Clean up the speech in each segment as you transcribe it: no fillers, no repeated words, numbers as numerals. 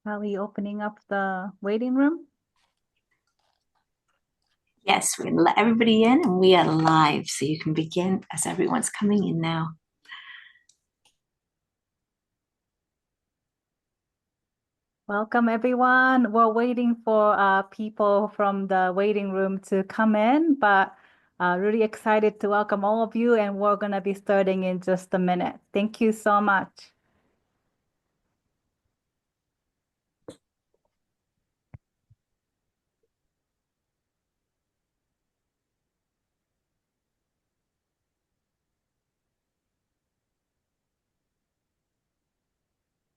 Are we opening up the waiting room? Yes, we're gonna let everybody in and we are live, so you can begin as everyone's coming in now. Welcome, everyone. We're waiting for people from the waiting room to come in, but really excited to welcome all of you, and we're going to be starting in just a minute. Thank you so much.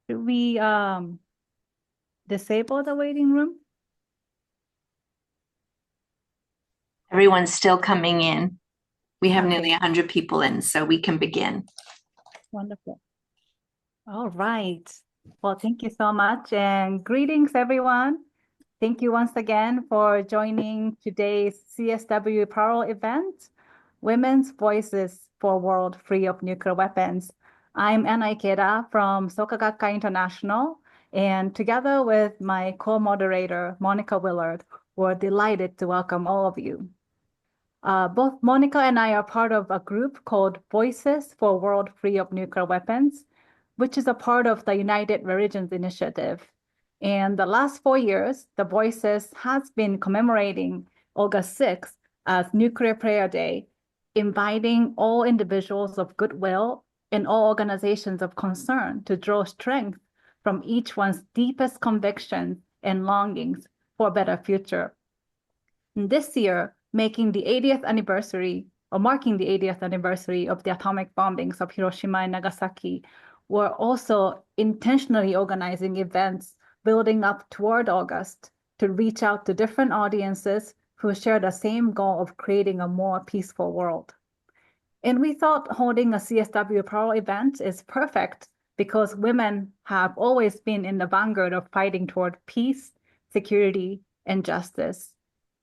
Should we disable the waiting room? Everyone's still coming in. We have Okay, nearly 100 people in, so we can begin. wonderful. All right. Well, thank you so much, and greetings, everyone. Thank you once again for joining today's CSW Pearl event, Women's Voices for a World Free of Nuclear Weapons. I'm Anna Ikeda from Soka Gakkai International, and together with my co-moderator, Monica Willard, we're delighted to welcome all of you. Both Monica and I are part of a group called Voices for a World Free of Nuclear Weapons, which is a part of the United Religions Initiative. And the last 4 years, the Voices has been commemorating August 6th as Nuclear Prayer Day, inviting all individuals of goodwill and all organizations of concern to draw strength from each one's deepest convictions and longings for a better future. And this year, marking the 80th anniversary of the atomic bombings of Hiroshima and Nagasaki, we're also intentionally organizing events building up toward August to reach out to different audiences who share the same goal of creating a more peaceful world. And we thought holding a CSW Pearl event is perfect because women have always been in the vanguard of fighting toward peace, security, and justice.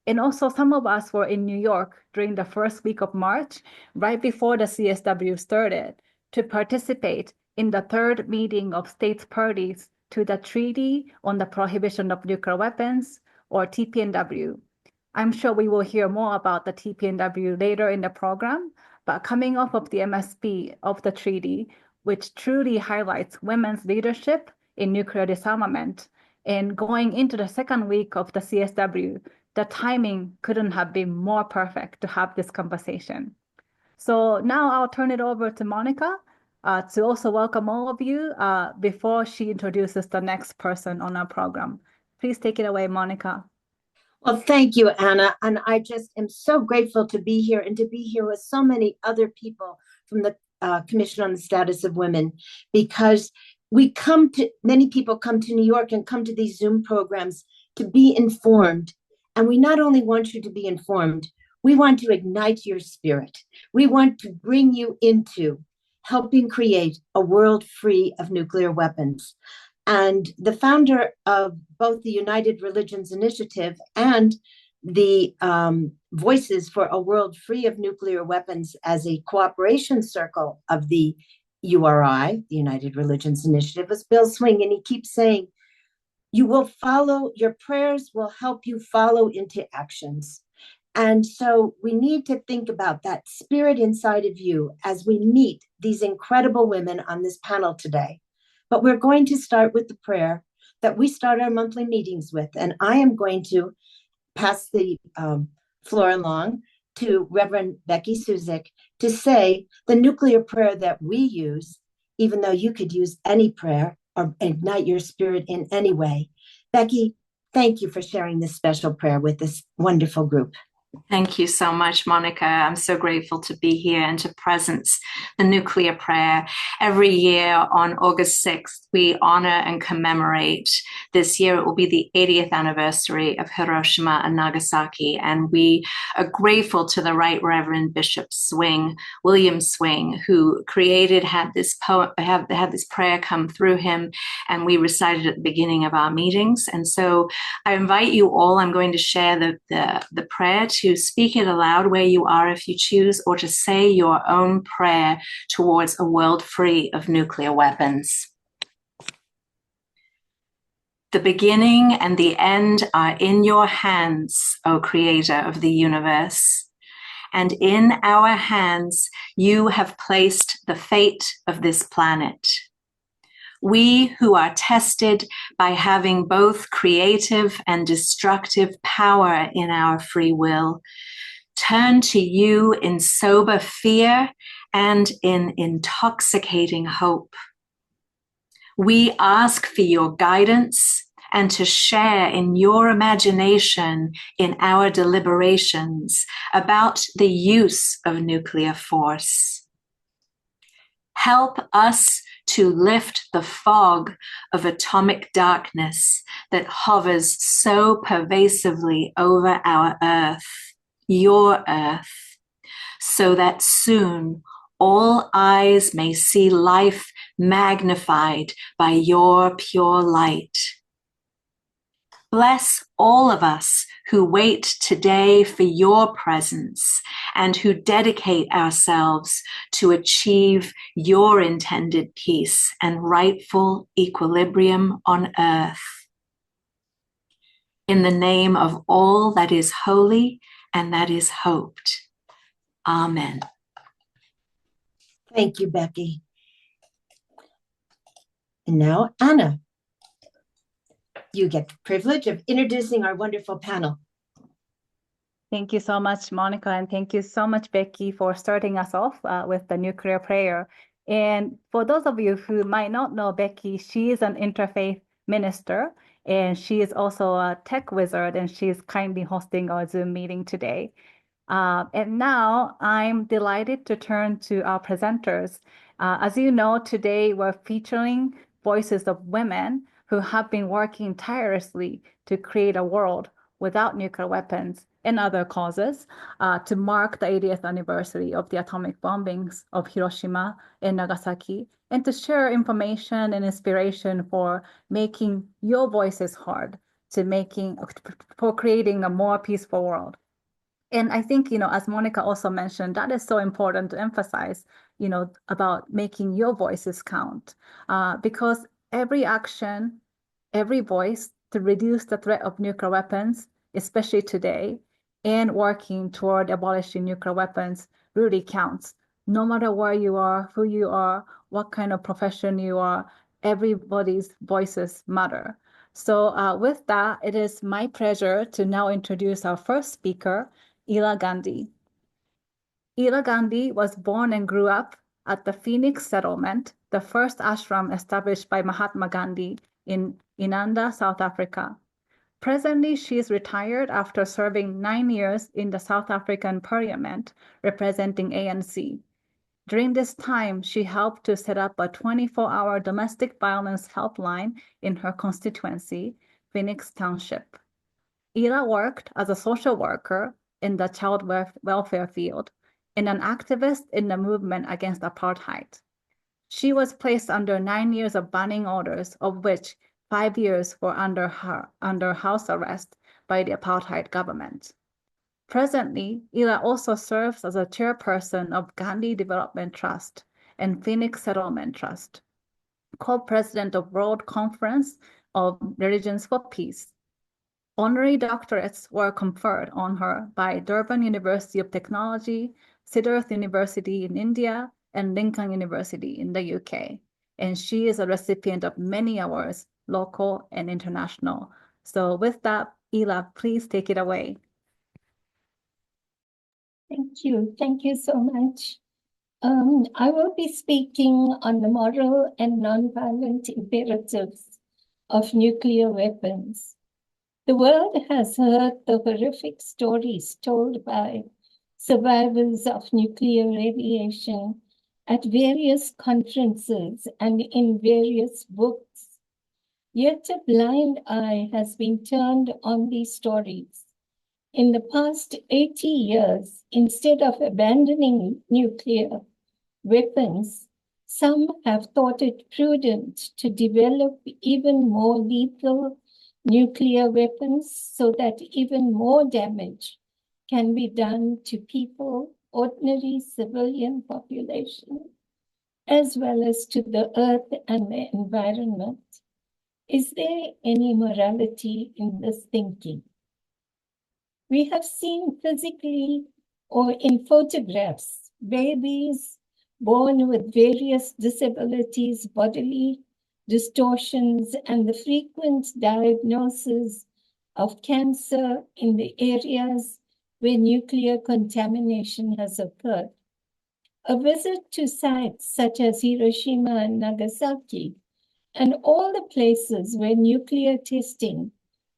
And also, some of us were in New York during the first week of March, right before the CSW started, to participate in the third meeting of states parties to the Treaty on the Prohibition of Nuclear Weapons, or TPNW. I'm sure we will hear more about the TPNW later in the program, but coming off of the MSP of the treaty, which truly highlights women's leadership in nuclear disarmament, and going into the second week of the CSW, the timing couldn't have been more perfect to have this conversation. So now I'll turn it over to Monica to also welcome all of you before she introduces the next person on our program. Please take it away, Monica. Well, thank you, Anna. And I just am so grateful to be here and to be here with so many other people from the Commission on the Status of Women, because many people come to New York and come to these Zoom programs to be informed. And we not only want you to be informed, we want to ignite your spirit. We want to bring you into helping create a world free of nuclear weapons. And the founder of both the United Religions Initiative and the Voices for a World Free of Nuclear Weapons as a cooperation circle of the URI, the United Religions Initiative, is Bill Swing. And he keeps saying, your prayers will help you follow into actions. And so we need to think about that spirit inside of you as we meet these incredible women on this panel today. But we're going to start with the prayer that we start our monthly meetings with. And I am going to pass the floor along to Reverend Becky Suzik to say the nuclear prayer that we use, even though you could use any prayer or ignite your spirit in any way. Becky, thank you for sharing this special prayer with this wonderful group. Thank you so much, Monica. I'm so grateful to be here and to presence the nuclear prayer. Every year on August 6th, we honor and commemorate. This year, it will be the 80th anniversary of Hiroshima and Nagasaki. And we are grateful to the Right Reverend Bishop Swing, William Swing, who had this prayer come through him, and we recited at the beginning of our meetings. And so I invite you all, I'm going to share the prayer to speak it aloud where you are if you choose, or to say your own prayer towards a world free of nuclear weapons. The beginning and the end are in your hands, O Creator of the universe. And in our hands, you have placed the fate of this planet. We who are tested by having both creative and destructive power in our free will, turn to you in sober fear and in intoxicating hope. We ask for your guidance and to share in your imagination in our deliberations about the use of nuclear force. Help us to lift the fog of atomic darkness that hovers so pervasively over our Earth, your Earth, so that soon all eyes may see life magnified by your pure light. Bless all of us who wait today for your presence and who dedicate ourselves to achieve your intended peace and rightful equilibrium on earth. In the name of all that is holy and that is hoped. Amen. Thank you, Becky. And now, Anna, you get the privilege of introducing our wonderful panel. Thank you so much, Monica, and thank you so much, Becky, for starting us off with the nuclear prayer. And for those of you who might not know Becky, she is an interfaith minister, and she is also a tech wizard, and she is kindly hosting our Zoom meeting today. And now I'm delighted to turn to our presenters. As you know, today we're featuring voices of women who have been working tirelessly to create a world without nuclear weapons and other causes to mark the 80th anniversary of the atomic bombings of Hiroshima and Nagasaki, and to share information and inspiration for making your voices heard, for creating a more peaceful world. And I think, as Monica also mentioned, that is so important to emphasize, about making your voices count, because every action, every voice to reduce the threat of nuclear weapons, especially today, and working toward abolishing nuclear weapons really counts. No matter where you are, who you are, what kind of profession you are, everybody's voices matter. So with that, it is my pleasure to now introduce our first speaker, Ela Gandhi. Ela Gandhi was born and grew up at the Phoenix Settlement, the first ashram established by Mahatma Gandhi in Inanda, South Africa. Presently, she is retired after serving 9 years in the South African Parliament, representing ANC. During this time, she helped to set up a 24-hour domestic violence helpline in her constituency, Phoenix Township. Ela worked as a social worker in the child welfare field and an activist in the movement against apartheid. She was placed under 9 years of banning orders, of which 5 years were under house arrest by the apartheid government. Presently, Ela also serves as a chairperson of Gandhi Development Trust and Phoenix Settlement Trust, co-president of World Conference of Religions for Peace. Honorary doctorates were conferred on her by Durban University of Technology, Siddharth University in India, and Lincoln University in the UK. And she is a recipient of many awards, local and international. So with that, Ela, please take it away. Thank you. Thank you so much. I will be speaking on the moral and nonviolent imperatives of nuclear weapons. The world has heard the horrific stories told by survivors of nuclear radiation at various conferences and in various books. Yet a blind eye has been turned on these stories. In the past 80 years, instead of abandoning nuclear weapons, some have thought it prudent to develop even more lethal nuclear weapons so that even more damage can be done to people, ordinary civilian population, as well as to the earth and the environment. Is there any morality in this thinking? We have seen physically or in photographs babies born with various disabilities, bodily distortions, and the frequent diagnosis of cancer in the areas where nuclear contamination has occurred. A visit to sites such as Hiroshima and Nagasaki, and all the places where nuclear testing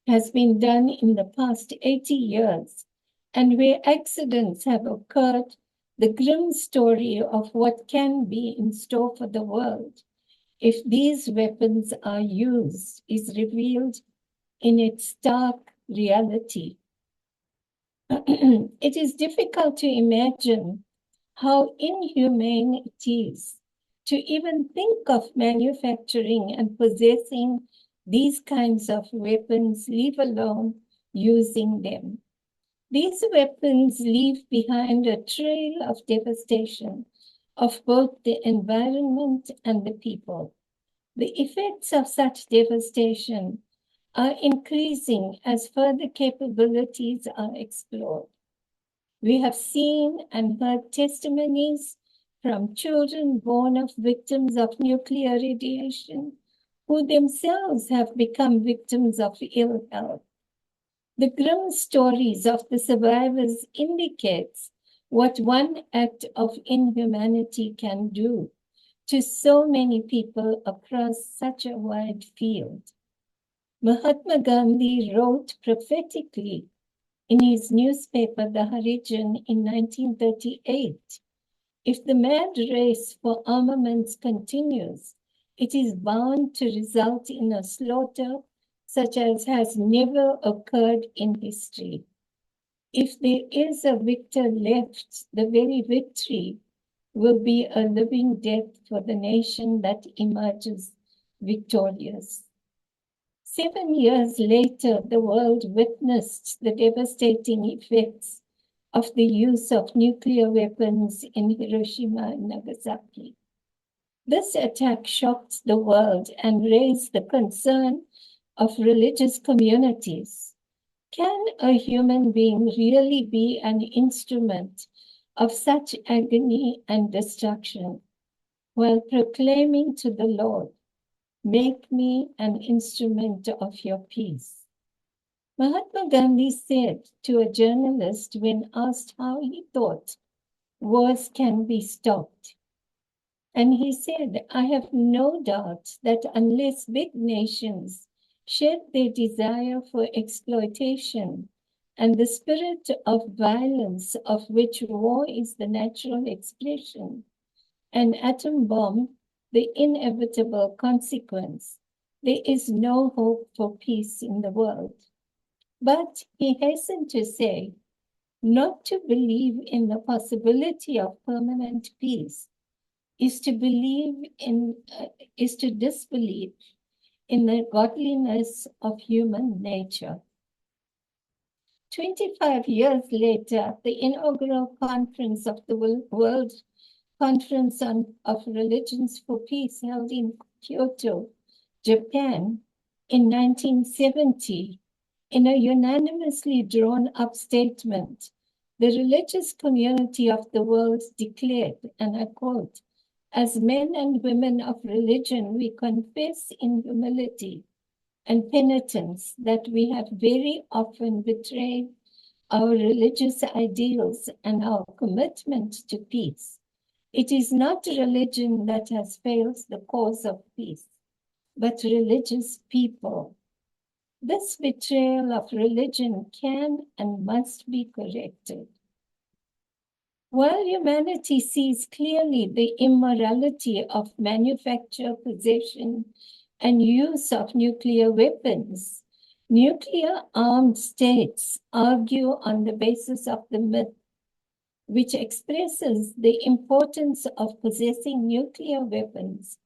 has been done in the past 80 years, and where accidents have occurred, the grim story of what can be in store for the world if these weapons are used is revealed in its stark reality. It is difficult to imagine how inhumane it is to even think of manufacturing and possessing these kinds of weapons, leave alone using them. These weapons leave behind a trail of devastation of both the environment and the people. The effects of such devastation are increasing as further capabilities are explored. We have seen and heard testimonies from children born of victims of nuclear radiation who themselves have become victims of ill health. The grim stories of the survivors indicates what one act of inhumanity can do to so many people across such a wide field. Mahatma Gandhi wrote prophetically in his newspaper, The Harijan, in 1938, if the mad race for armaments continues, it is bound to result in a slaughter such as has never occurred in history. If there is a victor left, the very victory will be a living death for the nation that emerges victorious. 7 years later, the world witnessed the devastating effects of the use of nuclear weapons in Hiroshima and Nagasaki. This attack shocked the world and raised the concern of religious communities. Can a human being really be an instrument of such agony and destruction while proclaiming to the Lord, "Make me an instrument of your peace"? Mahatma Gandhi said to a journalist when asked how he thought wars can be stopped. And he said, "I have no doubt that unless big nations shed their desire for exploitation and the spirit of violence of which war is the natural expression, an atom bomb the inevitable consequence, there is no hope for peace in the world." But he hastened to say, not to believe in the possibility of permanent peace is to disbelieve in the godliness of human nature. 25 years later, the inaugural conference of the World Conference of Religions for Peace held in Kyoto, Japan, in 1970, in a unanimously drawn-up statement, the religious community of the world declared, and I quote, "As men and women of religion, we confess in humility and penitence that we have very often betrayed our religious ideals and our commitment to peace. It is not religion that has failed the cause of peace, but religious people. This betrayal of religion can and must be corrected." While humanity sees clearly the immorality of manufacture, possession, and use of nuclear weapons, nuclear-armed states argue on the basis of the myth, which expresses the importance of possessing nuclear weapons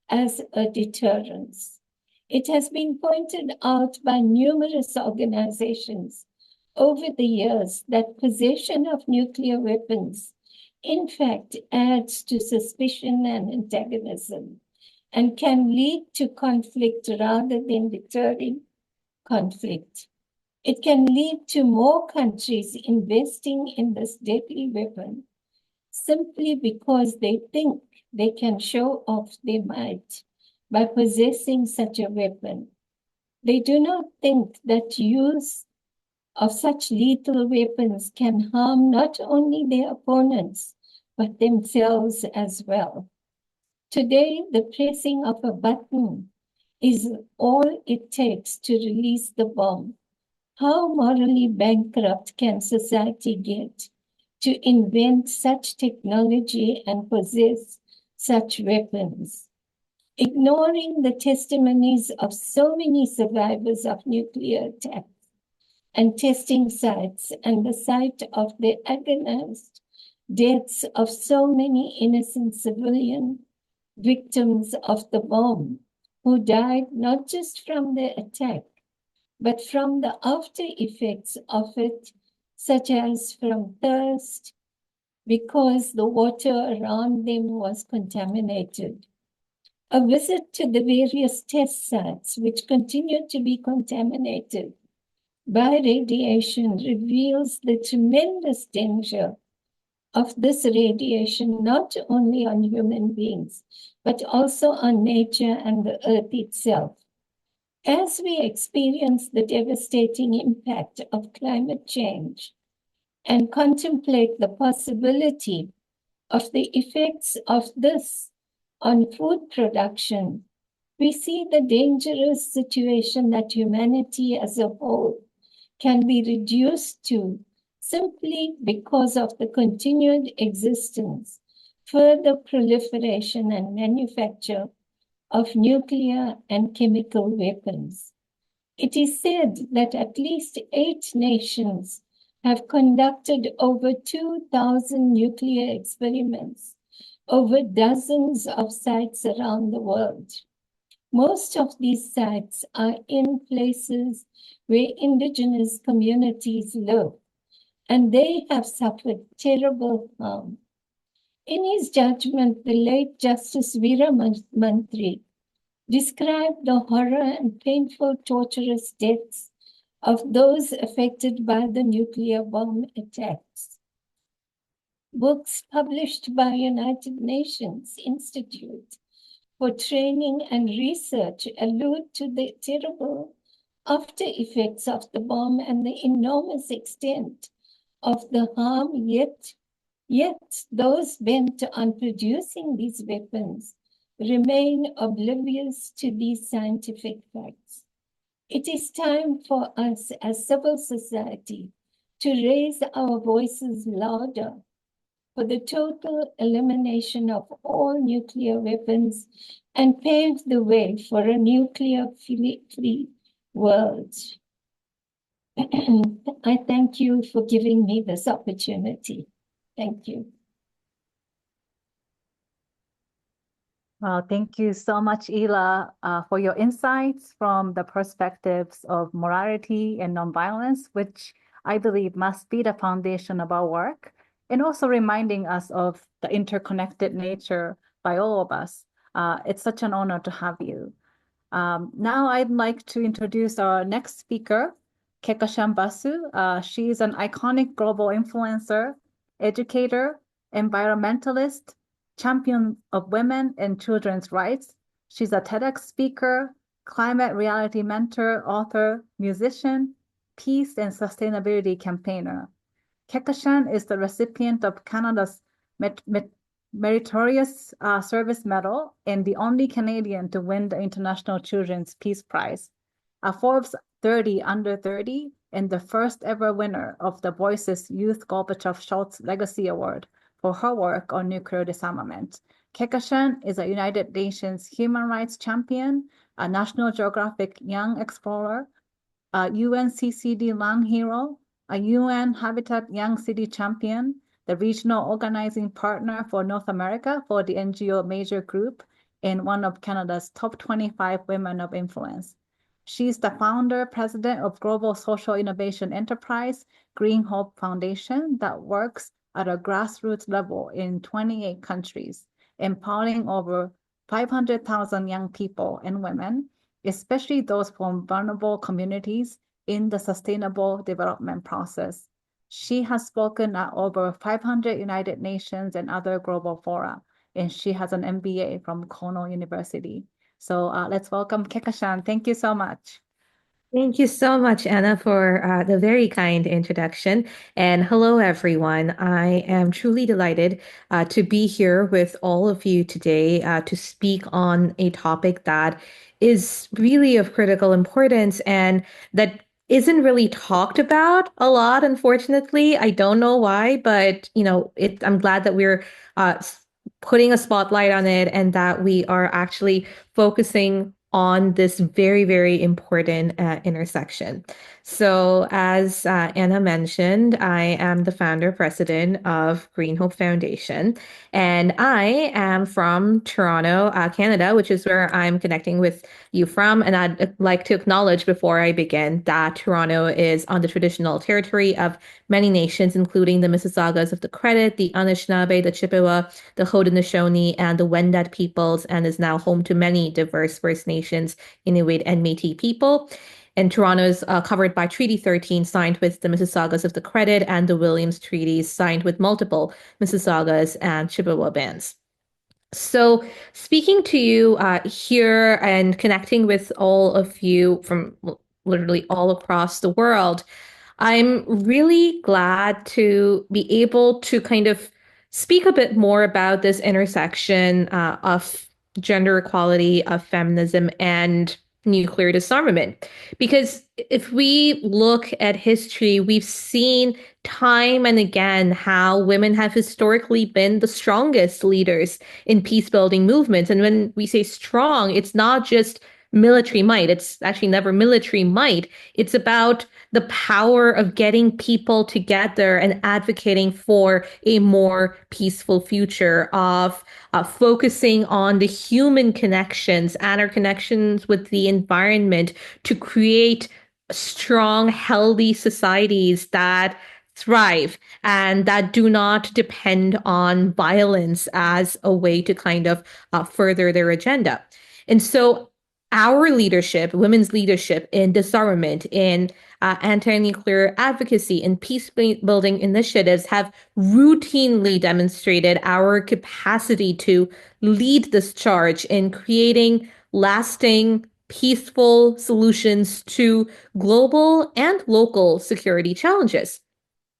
as a deterrence. It has been pointed out by numerous organizations over the years that possession of nuclear weapons, in fact, adds to suspicion and antagonism, and can lead to conflict rather than deterring conflict. It can lead to more countries investing in this deadly weapon simply because they think they can show off their might by possessing such a weapon. They do not think that use of such lethal weapons can harm not only their opponents, but themselves as well. Today, the pressing of a button is all it takes to release the bomb. How morally bankrupt can society get to invent such technology and possess such weapons? Ignoring the testimonies of so many survivors of nuclear attacks and testing sites and the sight of the agonized deaths of so many innocent civilian victims of the bomb who died not just from the attack, but from the after effects of it, such as from thirst, because the water around them was contaminated. A visit to the various test sites, which continue to be contaminated by radiation, reveals the tremendous danger of this radiation, not only on human beings, but also on nature and the earth itself. As we experience the devastating impact of climate change and contemplate the possibility of the effects of this on food production, we see the dangerous situation that humanity as a whole can be reduced to simply because of the continued existence, further proliferation and manufacture of nuclear and chemical weapons. It is said that at least 8 nations have conducted over 2,000 nuclear experiments over dozens of sites around the world. Most of these sites are in places where indigenous communities live, and they have suffered terrible harm. In his judgment, the late Justice Veera Mantri described the horror and painful, torturous deaths of those affected by the nuclear bomb attacks. Books published by United Nations Institute for Training and Research allude to the terrible after effects of the bomb and the enormous extent of the harm, yet those bent on producing these weapons remain oblivious to these scientific facts. It is time for us as civil society to raise our voices louder for the total elimination of all nuclear weapons and pave the way for a nuclear-free world. I thank you for giving me this opportunity. Thank you. Well, thank you so much, Ela, for your insights from the perspectives of morality and nonviolence, which I believe must be the foundation of our work, and also reminding us of the interconnected nature by all of us. It's such an honor to have you. Now I'd like to introduce our next speaker, Kekashan Basu. She's an iconic global influencer, educator, environmentalist, champion of women and children's rights. She's a TEDx speaker, climate reality mentor, author, musician, peace and sustainability campaigner. Kekashan is the recipient of Canada's Meritorious Service Medal and the only Canadian to win the International Children's Peace Prize, a Forbes 30 Under 30, and the first ever winner of the Voices Youth Gorbachev-Schultz Legacy Award for her work on nuclear disarmament. Kekashan is a United Nations human rights champion, a National Geographic Young Explorer, a UNCCD Land Hero, a UN Habitat Young City Champion, the regional organizing partner for North America for the NGO Major Group, and one of Canada's top 25 women of influence. She's the founder, president of Global Social Innovation Enterprise, Green Hope Foundation, that works at a grassroots level in 28 countries, empowering over 500,000 young people and women, especially those from vulnerable communities, in the sustainable development process. She has spoken at over 500 United Nations and other global fora, and she has an MBA from Cornell University. So let's welcome Kekashan. Thank you so much. Thank you so much, Anna, for the very kind introduction. And hello, everyone. I am truly delighted to be here with all of you today to speak on a topic that is really of critical importance and that isn't really talked about a lot, unfortunately. I don't know why, but I'm glad that we're putting a spotlight on it and that we are actually focusing on this very, very important intersection. So as Anna mentioned, I am the founder president of Green Hope Foundation, and I am from Toronto, Canada, which is where I'm connecting with you from. And I'd like to acknowledge before I begin that Toronto is on the traditional territory of many nations, including the Mississaugas of the Credit, the Anishinaabe, the Chippewa, the Haudenosaunee, and the Wendat peoples, and is now home to many diverse First Nations, Inuit, and Métis people. And Toronto is covered by Treaty 13, signed with the Mississaugas of the Credit, and the Williams Treaties, signed with multiple Mississaugas and Chippewa bands. So speaking to you here and connecting with all of you from literally all across the world, I'm really glad to be able to kind of speak a bit more about this intersection of gender equality, of feminism, and nuclear disarmament. Because if we look at history, we've seen time and again how women have historically been the strongest leaders in peace building movements. And when we say strong, it's not just military might. It's actually never military might. It's about the power of getting people together and advocating for a more peaceful future, of focusing on the human connections and our connections with the environment to create strong, healthy societies that thrive and that do not depend on violence as a way to kind of further their agenda. And so our leadership, women's leadership in disarmament, in anti-nuclear advocacy, and peace-building initiatives have routinely demonstrated our capacity to lead this charge in creating lasting, peaceful solutions to global and local security challenges.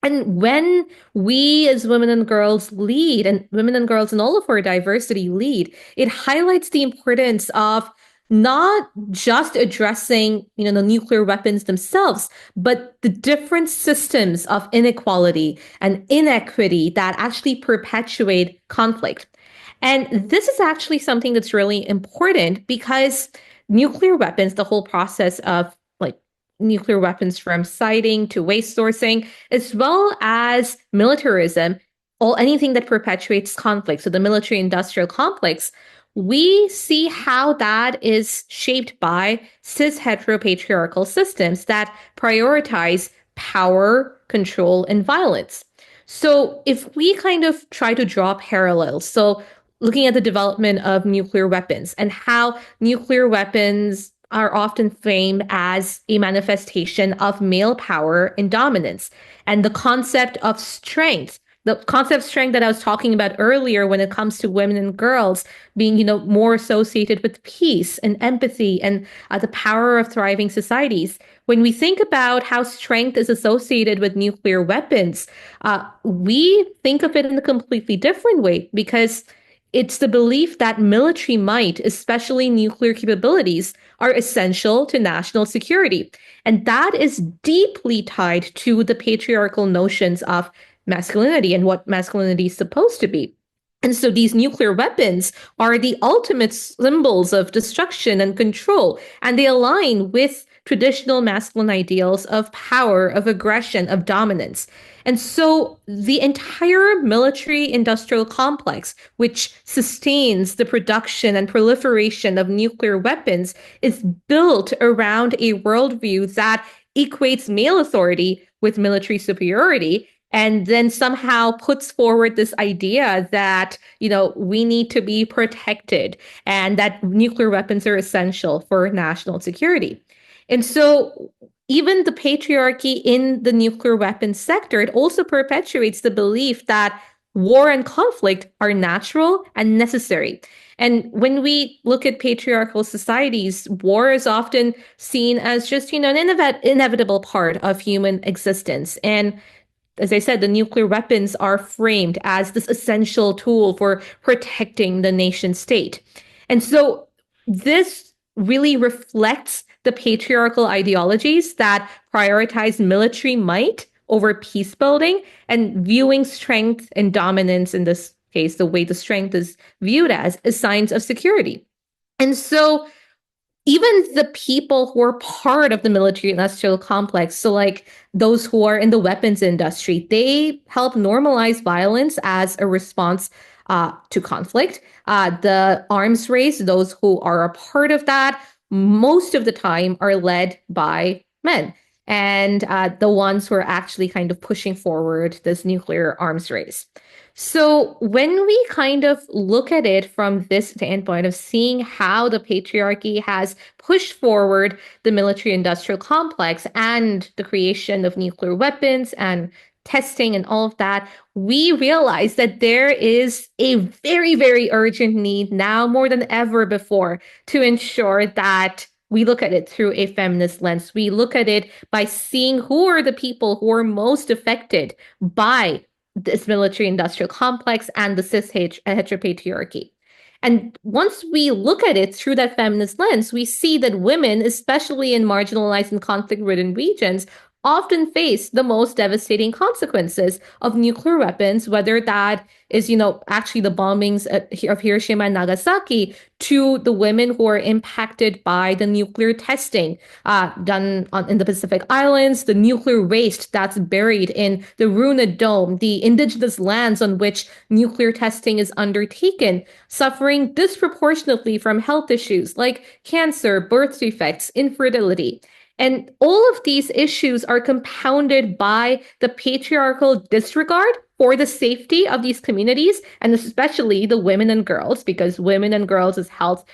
And when we as women and girls lead, and women and girls in all of our diversity lead, it highlights the importance of not just addressing, the nuclear weapons themselves, but the different systems of inequality and inequity that actually perpetuate conflict. And this is actually something that's really important because nuclear weapons, the whole process of nuclear weapons from siting to waste sourcing, as well as militarism, anything that perpetuates conflict, so the military-industrial complex, we see how that is shaped by cis heteropatriarchal systems that prioritize power, control, and violence. So if we kind of try to draw parallels, so looking at the development of nuclear weapons and how nuclear weapons are often framed as a manifestation of male power and dominance, and the concept of strength that I was talking about earlier when it comes to women and girls being, more associated with peace and empathy and the power of thriving societies. When we think about how strength is associated with nuclear weapons, we think of it in a completely different way, because it's the belief that military might, especially nuclear capabilities, are essential to national security. And that is deeply tied to the patriarchal notions of masculinity and what masculinity is supposed to be. And so these nuclear weapons are the ultimate symbols of destruction and control, and they align with traditional masculine ideals of power, of aggression, of dominance. And so the entire military-industrial complex, which sustains the production and proliferation of nuclear weapons, is built around a worldview that equates male authority with military superiority and then somehow puts forward this idea that, we need to be protected and that nuclear weapons are essential for national security. And so even the patriarchy in the nuclear weapons sector, it also perpetuates the belief that war and conflict are natural and necessary. And when we look at patriarchal societies, war is often seen as just, an inevitable part of human existence. And as I said, the nuclear weapons are framed as this essential tool for protecting the nation state. And so this really reflects the patriarchal ideologies that prioritize military might over peace building and viewing strength and dominance, in this case, the way the strength is viewed as signs of security. And so even the people who are part of the military industrial complex, so like those who are in the weapons industry, they help normalize violence as a response to conflict. The arms race, those who are a part of that, most of the time are led by men. And the ones who are actually kind of pushing forward this nuclear arms race. So when we kind of look at it from this standpoint of seeing how the patriarchy has pushed forward the military industrial complex and the creation of nuclear weapons and testing and all of that, we realize that there is a very, very urgent need now more than ever before to ensure that we look at it through a feminist lens. We look at it by seeing who are the people who are most affected by this military industrial complex and the cis heteropatriarchy. And once we look at it through that feminist lens, we see that women, especially in marginalized and conflict-ridden regions, often face the most devastating consequences of nuclear weapons, whether that is, actually the bombings of Hiroshima and Nagasaki, to the women who are impacted by the nuclear testing done in the Pacific Islands, the nuclear waste that's buried in the Runa Dome, the indigenous lands on which nuclear testing is undertaken, suffering disproportionately from health issues like cancer, birth defects, infertility. And all of these issues are compounded by the patriarchal disregard for the safety of these communities, and especially the women and girls, because women and girls' health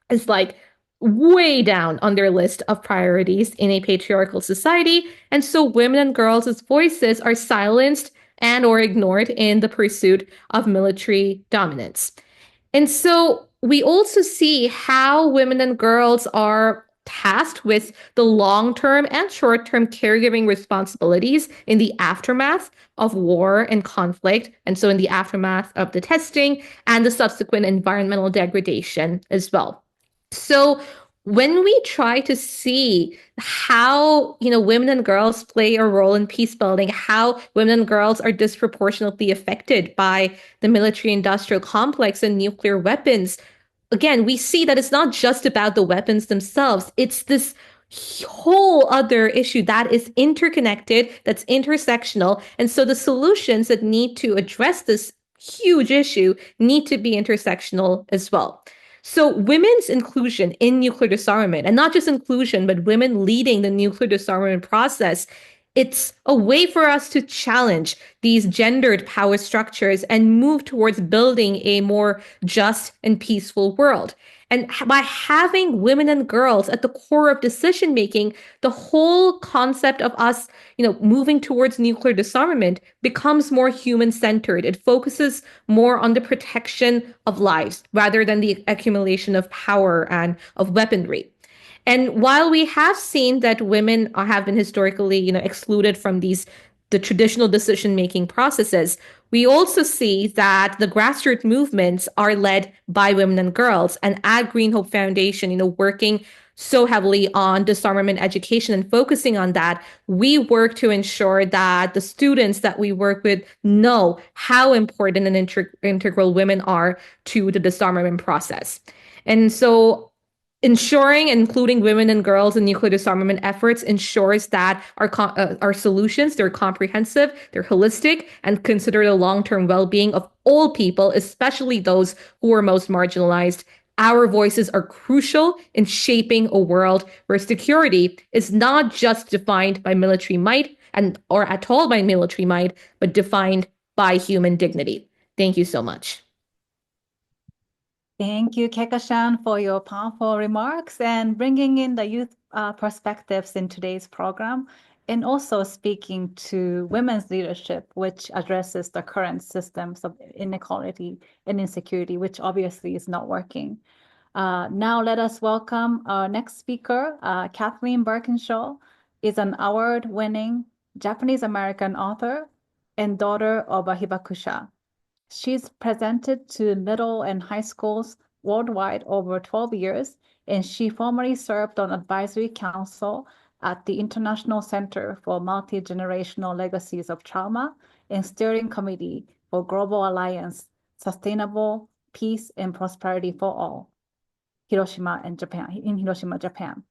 is like way down on their list of priorities in a patriarchal society. And so women and girls' voices are silenced and or ignored in the pursuit of military dominance. And so we also see how women and girls are tasked with the long-term and short-term caregiving responsibilities in the aftermath of war and conflict, and so in the aftermath of the testing and the subsequent environmental degradation as well. So when we try to see how, women and girls play a role in peace building, how women and girls are disproportionately affected by the military-industrial complex and nuclear weapons, again, we see that it's not just about the weapons themselves. It's this whole other issue that is interconnected, that's intersectional. And so the solutions that need to address this huge issue need to be intersectional as well. So women's inclusion in nuclear disarmament, and not just inclusion, but women leading the nuclear disarmament process, it's a way for us to challenge these gendered power structures and move towards building a more just and peaceful world. And by having women and girls at the core of decision making, the whole concept of us, moving towards nuclear disarmament becomes more human centered. It focuses more on the protection of lives rather than the accumulation of power and of weaponry. And while we have seen that women have been historically, excluded from the traditional decision-making processes, we also see that the grassroots movements are led by women and girls. And at Green Hope Foundation, working so heavily on disarmament education and focusing on that, we work to ensure that the students that we work with know how important and integral women are to the disarmament process. And so ensuring including women and girls in nuclear disarmament efforts ensures that our solutions, they're comprehensive, they're holistic, and consider the long-term well-being of all people, especially those who are most marginalized. Our voices are crucial in shaping a world where security is not just defined by military might, or at all by military might, but defined by human dignity. Thank you so much. Thank you, Kekashan, for your powerful remarks and bringing in the youth perspectives in today's program, and also speaking to women's leadership, which addresses the current systems of inequality and insecurity, which obviously is not working. Now let us welcome our next speaker. Kathleen Birkinshaw is an award-winning Japanese-American author and daughter of a hibakusha. She's presented to middle and high schools worldwide over 12 years, and she formerly served on advisory council at the International Center for Multi-Generational Legacies of Trauma and steering committee for Global Alliance, Sustainable Peace and Prosperity for All, in Hiroshima, Japan.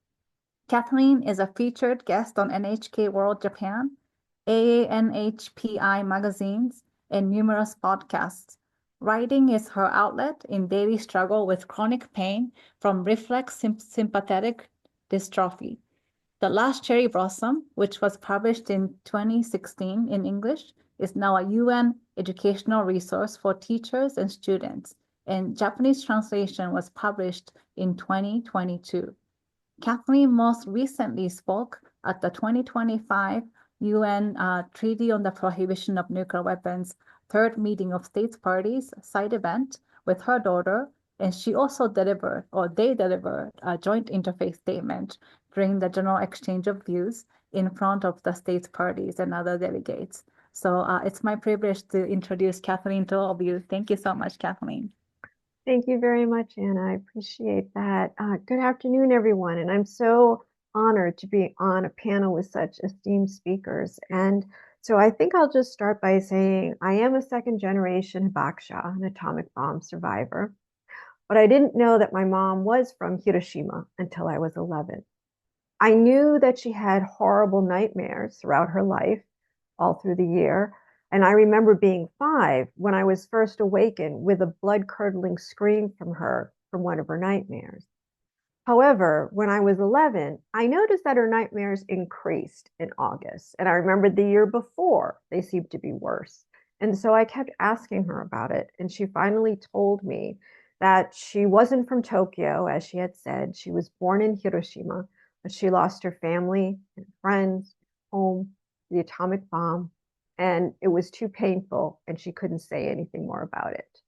Kathleen is a featured guest on NHK World Japan, AANHPI magazines, and numerous podcasts. Writing is her outlet in daily struggle with chronic pain from reflex sympathetic dystrophy. The Last Cherry Blossom, which was published in 2016 in English, is now a UN educational resource for teachers and students, and Japanese translation was published in 2022. Kathleen most recently spoke at the 2025 UN Treaty on the Prohibition of Nuclear Weapons third meeting of states parties side event with her daughter, and she also delivered, or they delivered, a joint interfaith statement during the general exchange of views in front of the states parties and other delegates. So it's my privilege to introduce Kathleen to all of you. Thank you so much, Kathleen. Thank you very much, Anna. I appreciate that. Good afternoon, everyone. And I'm so honored to be on a panel with such esteemed speakers. And so I think I'll just start by saying I am a second generation hibakusha, an atomic bomb survivor. But I didn't know that my mom was from Hiroshima until I was 11. I knew that she had horrible nightmares throughout her life, all through the year. And I remember being 5 when I was first awakened with a blood-curdling scream from her from one of her nightmares. However, when I was 11, I noticed that her nightmares increased in August. And I remembered the year before, they seemed to be worse. And so I kept asking her about it. And she finally told me that she wasn't from Tokyo, as she had said. She was born in Hiroshima, but she lost her family and friends, home, the atomic bomb. And it was too painful, and she couldn't say anything more about it,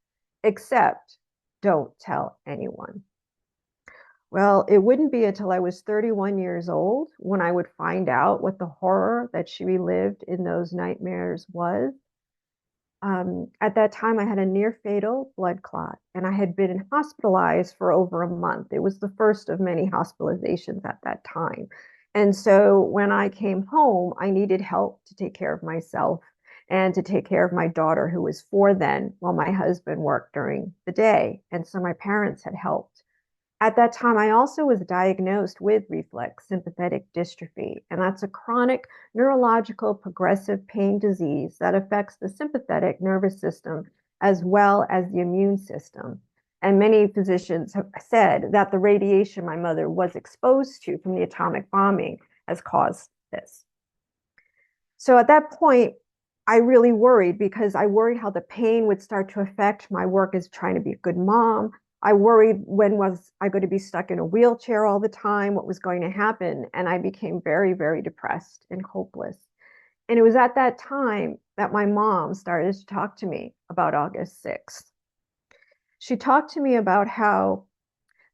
except don't tell anyone. Well, it wouldn't be until I was 31 years old when I would find out what the horror that she relived in those nightmares was. At that time, I had a near fatal blood clot, and I had been hospitalized for over a month. It was the first of many hospitalizations at that time. And so when I came home, I needed help to take care of myself and to take care of my daughter, who was 4 then, while my husband worked during the day. And so my parents had helped. At that time, I also was diagnosed with reflex sympathetic dystrophy, and that's a chronic neurological progressive pain disease that affects the sympathetic nervous system as well as the immune system. And many physicians have said that the radiation my mother was exposed to from the atomic bombing has caused this. So at that point, I really worried because I worried how the pain would start to affect my work as trying to be a good mom. I worried, when was I going to be stuck in a wheelchair all the time? What was going to happen? And I became very, very depressed and hopeless. And it was at that time that my mom started to talk to me about August 6th. She talked to me about how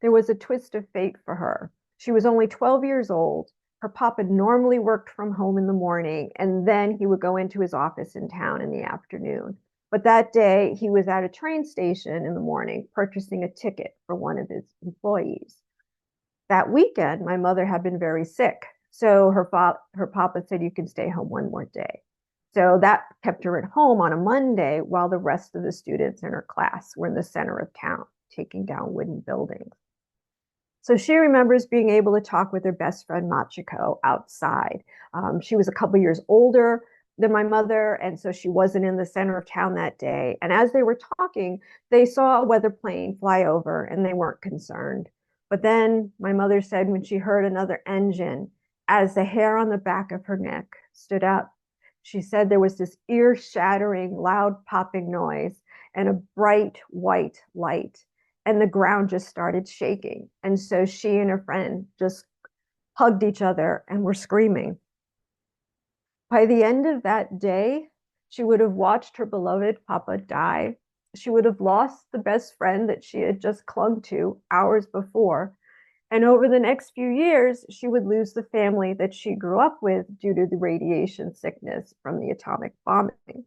there was a twist of fate for her. She was only 12 years old. Her papa normally worked from home in the morning, and then he would go into his office in town in the afternoon. But that day, he was at a train station in the morning purchasing a ticket for one of his employees. That weekend, my mother had been very sick. So her papa said, "You can stay home one more day." So that kept her at home on a Monday while the rest of the students in her class were in the center of town taking down wooden buildings. So she remembers being able to talk with her best friend Machiko outside. She was a couple years older than my mother, and so she wasn't in the center of town that day. And as they were talking, they saw a weather plane fly over, and they weren't concerned. But then my mother said when she heard another engine as the hair on the back of her neck stood up. She said there was this ear-shattering, loud popping noise and a bright white light, and the ground just started shaking. And so she and her friend just hugged each other and were screaming. By the end of that day, she would have watched her beloved papa die. She would have lost the best friend that she had just clung to hours before. And over the next few years, she would lose the family that she grew up with due to the radiation sickness from the atomic bombing.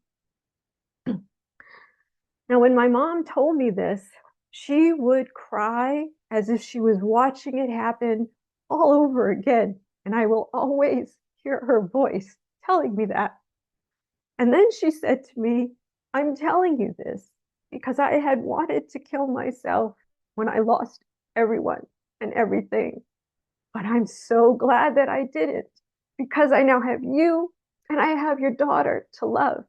Now, when my mom told me this, she would cry as if she was watching it happen all over again. And I will always hear her voice telling me that. And then she said to me, I'm telling you this because I had wanted to kill myself when I lost everyone and everything. But I'm so glad that I didn't because I now have you and I have your daughter to love.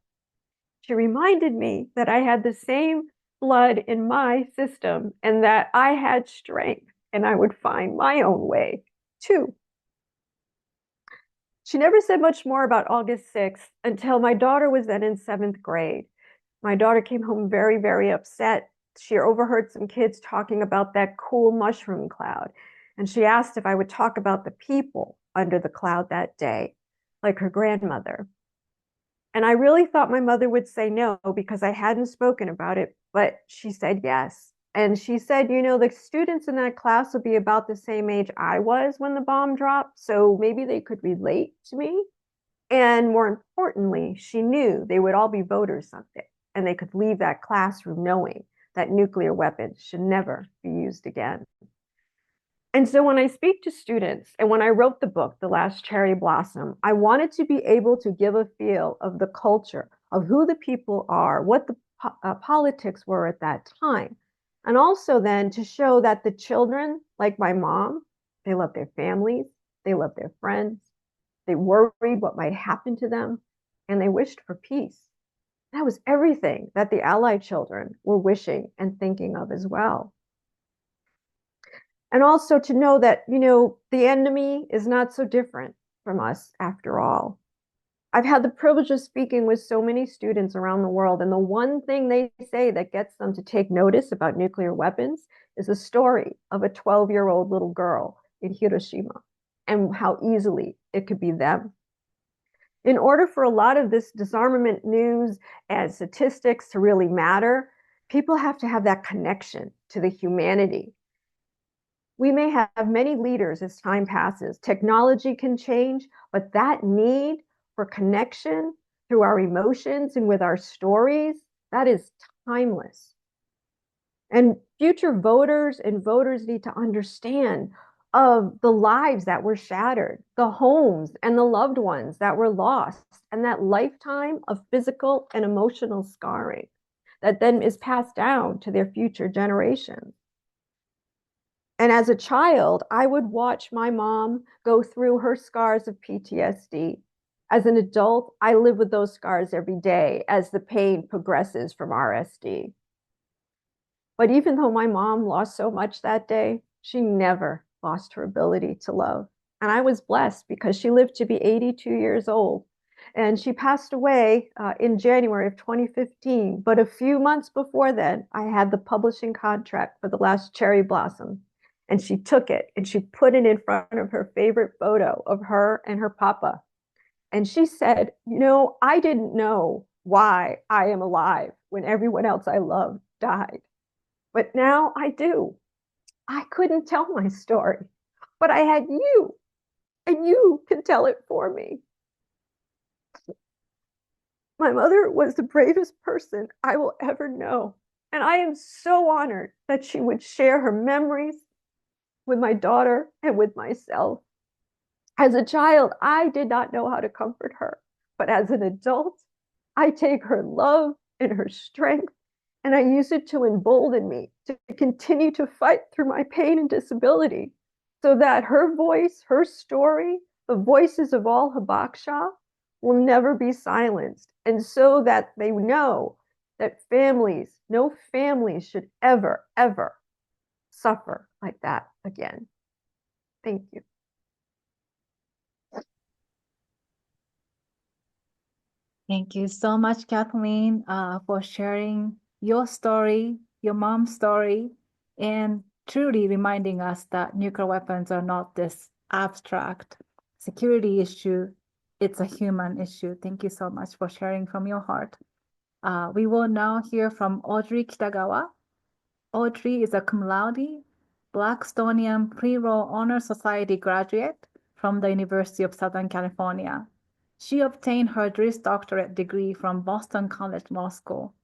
She reminded me that I had the same blood in my system and that I had strength and I would find my own way too. She never said much more about August 6th until my daughter was then in 7th grade. My daughter came home very, very upset. She overheard some kids talking about that cool mushroom cloud. And she asked if I would talk about the people under the cloud that day, like her grandmother. And I really thought my mother would say no because I hadn't spoken about it, but she said yes. And she said, you know, the students in that class will be about the same age I was when the bomb dropped, so maybe they could relate to me. And more importantly, she knew they would all be voters someday, and they could leave that classroom knowing that nuclear weapons should never be used again. And so when I speak to students, and when I wrote the book, The Last Cherry Blossom, I wanted to be able to give a feel of the culture, of who the people are, what the politics were at that time. And also then to show that the children, like my mom, they love their families, they love their friends, they worried what might happen to them, and they wished for peace. That was everything that the Allied children were wishing and thinking of as well. And also to know that, you know, the enemy is not so different from us after all. I've had the privilege of speaking with so many students around the world, and the one thing they say that gets them to take notice about nuclear weapons is a story of a 12-year-old little girl in Hiroshima and how easily it could be them. In order for a lot of this disarmament news and statistics to really matter, people have to have that connection to the humanity. We may have many leaders as time passes. Technology can change, but that need for connection through our emotions and with our stories, that is timeless. And future voters and voters need to understand of the lives that were shattered, the homes and the loved ones that were lost, and that lifetime of physical and emotional scarring that then is passed down to their future generations. And as a child, I would watch my mom go through her scars of PTSD. As an adult, I live with those scars every day as the pain progresses from RSD. But even though my mom lost so much that day, she never lost her ability to love. And I was blessed because she lived to be 82 years old. And she passed away in January of 2015. But a few months before then, I had the publishing contract for The Last Cherry Blossom. And she took it and she put it in front of her favorite photo of her and her papa. And she said, you know, I didn't know why I am alive when everyone else I loved died. But now I do. I couldn't tell my story, but I had you, and you can tell it for me. My mother was the bravest person I will ever know. And I am so honored that she would share her memories with my daughter and with myself. As a child, I did not know how to comfort her, but as an adult, I take her love and her strength, and I use it to embolden me to continue to fight through my pain and disability so that her voice, her story, the voices of all Hibakusha will never be silenced. And so that they know that families, no family should ever, ever suffer like that again. Thank you. Thank you so much, Kathleen, for sharing your story, your mom's story, and truly reminding us that nuclear weapons are not this abstract security issue. It's a human issue. Thank you so much for sharing from your heart. We will now hear from Audrey Kitagawa. Audrey is a cum laude Blackstonian Pre-Roll Honor Society graduate from the University of Southern California. She obtained her Juris Doctorate degree from Boston College Law School.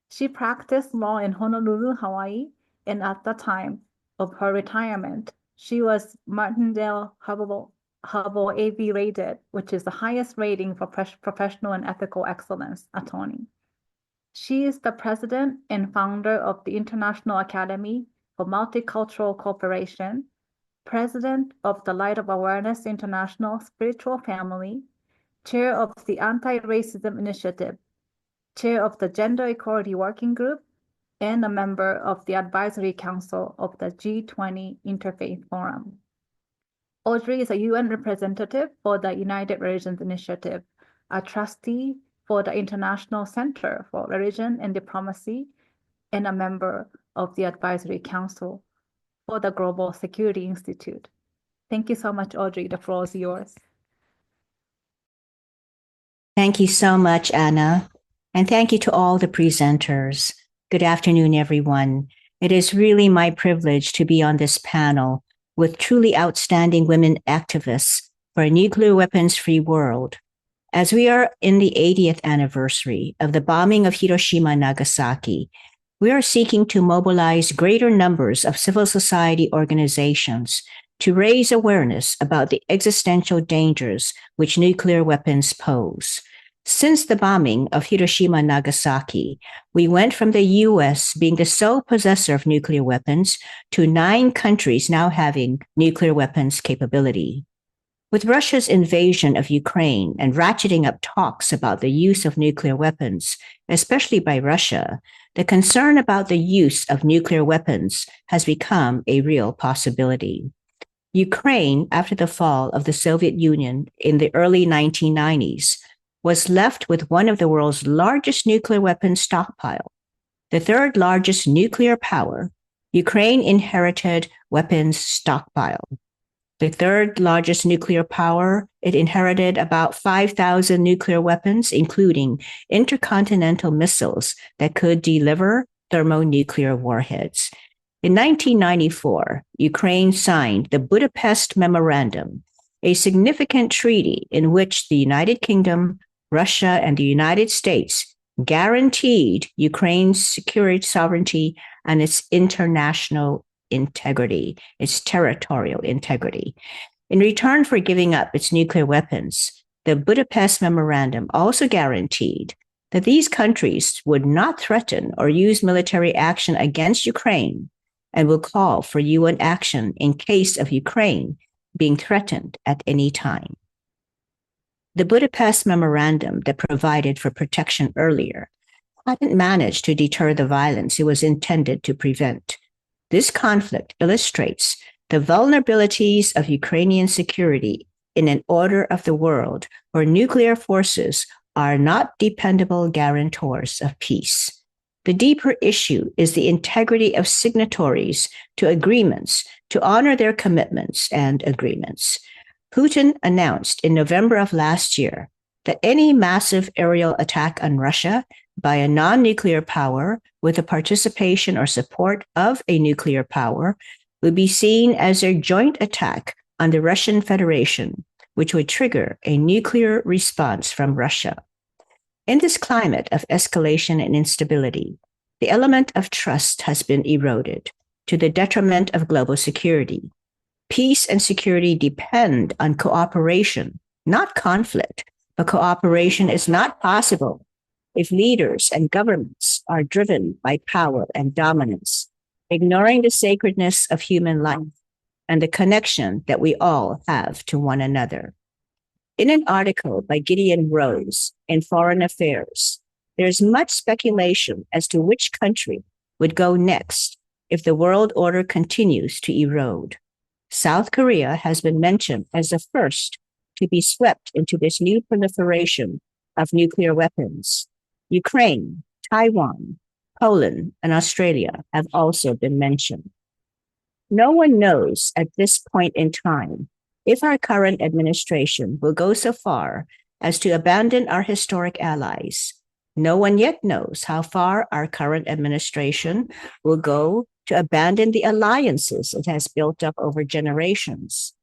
She practiced law in Honolulu, Hawaii, and at the time of her retirement, she was Martindale-Hubbell AV rated, which is the highest rating for professional and ethical excellence attorney. She is the president and founder of the International Academy for Multicultural Cooperation, president of the Light of Awareness International Spiritual Family, chair of the Anti-Racism Initiative, chair of the Gender Equality Working Group, and a member of the Advisory Council of the G20 Interfaith Forum. Audrey is a UN representative for the United Religions Initiative, a trustee for the International Center for Religion and Diplomacy, and a member of the Advisory Council for the Global Security Institute. Thank you so much, Audrey. The floor is yours. Thank you so much, Anna. And thank you to all the presenters. Good afternoon, everyone. It is really my privilege to be on this panel with truly outstanding women activists for a nuclear weapons-free world. As we are in the 80th anniversary of the bombing of Hiroshima and Nagasaki, we are seeking to mobilize greater numbers of civil society organizations to raise awareness about the existential dangers which nuclear weapons pose. Since the bombing of Hiroshima and Nagasaki, we went from the US being the sole possessor of nuclear weapons to 9 countries now having nuclear weapons capability. With Russia's invasion of Ukraine and ratcheting up talks about the use of nuclear weapons, especially by Russia, the concern about the use of nuclear weapons has become a real possibility. Ukraine, after the fall of the Soviet Union in the early 1990s, was left with one of the world's largest nuclear weapons stockpile. The third largest nuclear power, Ukraine inherited weapons stockpile. The third largest nuclear power, it inherited about 5,000 nuclear weapons, including intercontinental missiles that could deliver thermonuclear warheads. In 1994, Ukraine signed the Budapest Memorandum, a significant treaty in which the United Kingdom, Russia, and the United States guaranteed Ukraine's security sovereignty and its international integrity, its territorial integrity. In return for giving up its nuclear weapons, the Budapest Memorandum also guaranteed that these countries would not threaten or use military action against Ukraine and will call for UN action in case of Ukraine being threatened at any time. The Budapest Memorandum that provided for protection earlier hadn't managed to deter the violence it was intended to prevent. This conflict illustrates the vulnerabilities of Ukrainian security in an order of the world where nuclear forces are not dependable guarantors of peace. The deeper issue is the integrity of signatories to agreements to honor their commitments and agreements. Putin announced in November of last year that any massive aerial attack on Russia by a non-nuclear power with the participation or support of a nuclear power would be seen as a joint attack on the Russian Federation, which would trigger a nuclear response from Russia. In this climate of escalation and instability, the element of trust has been eroded to the detriment of global security. Peace and security depend on cooperation, not conflict, but cooperation is not possible if leaders and governments are driven by power and dominance, ignoring the sacredness of human life and the connection that we all have to one another. In an article by Gideon Rose in Foreign Affairs, there's much speculation as to which country would go next if the world order continues to erode. South Korea has been mentioned as the first to be swept into this new proliferation of nuclear weapons. Ukraine, Taiwan, Poland, and Australia have also been mentioned. No one knows at this point in time if our current administration will go so far as to abandon our historic allies. No one yet knows how far our current administration will go to abandon the alliances it has built up over generations.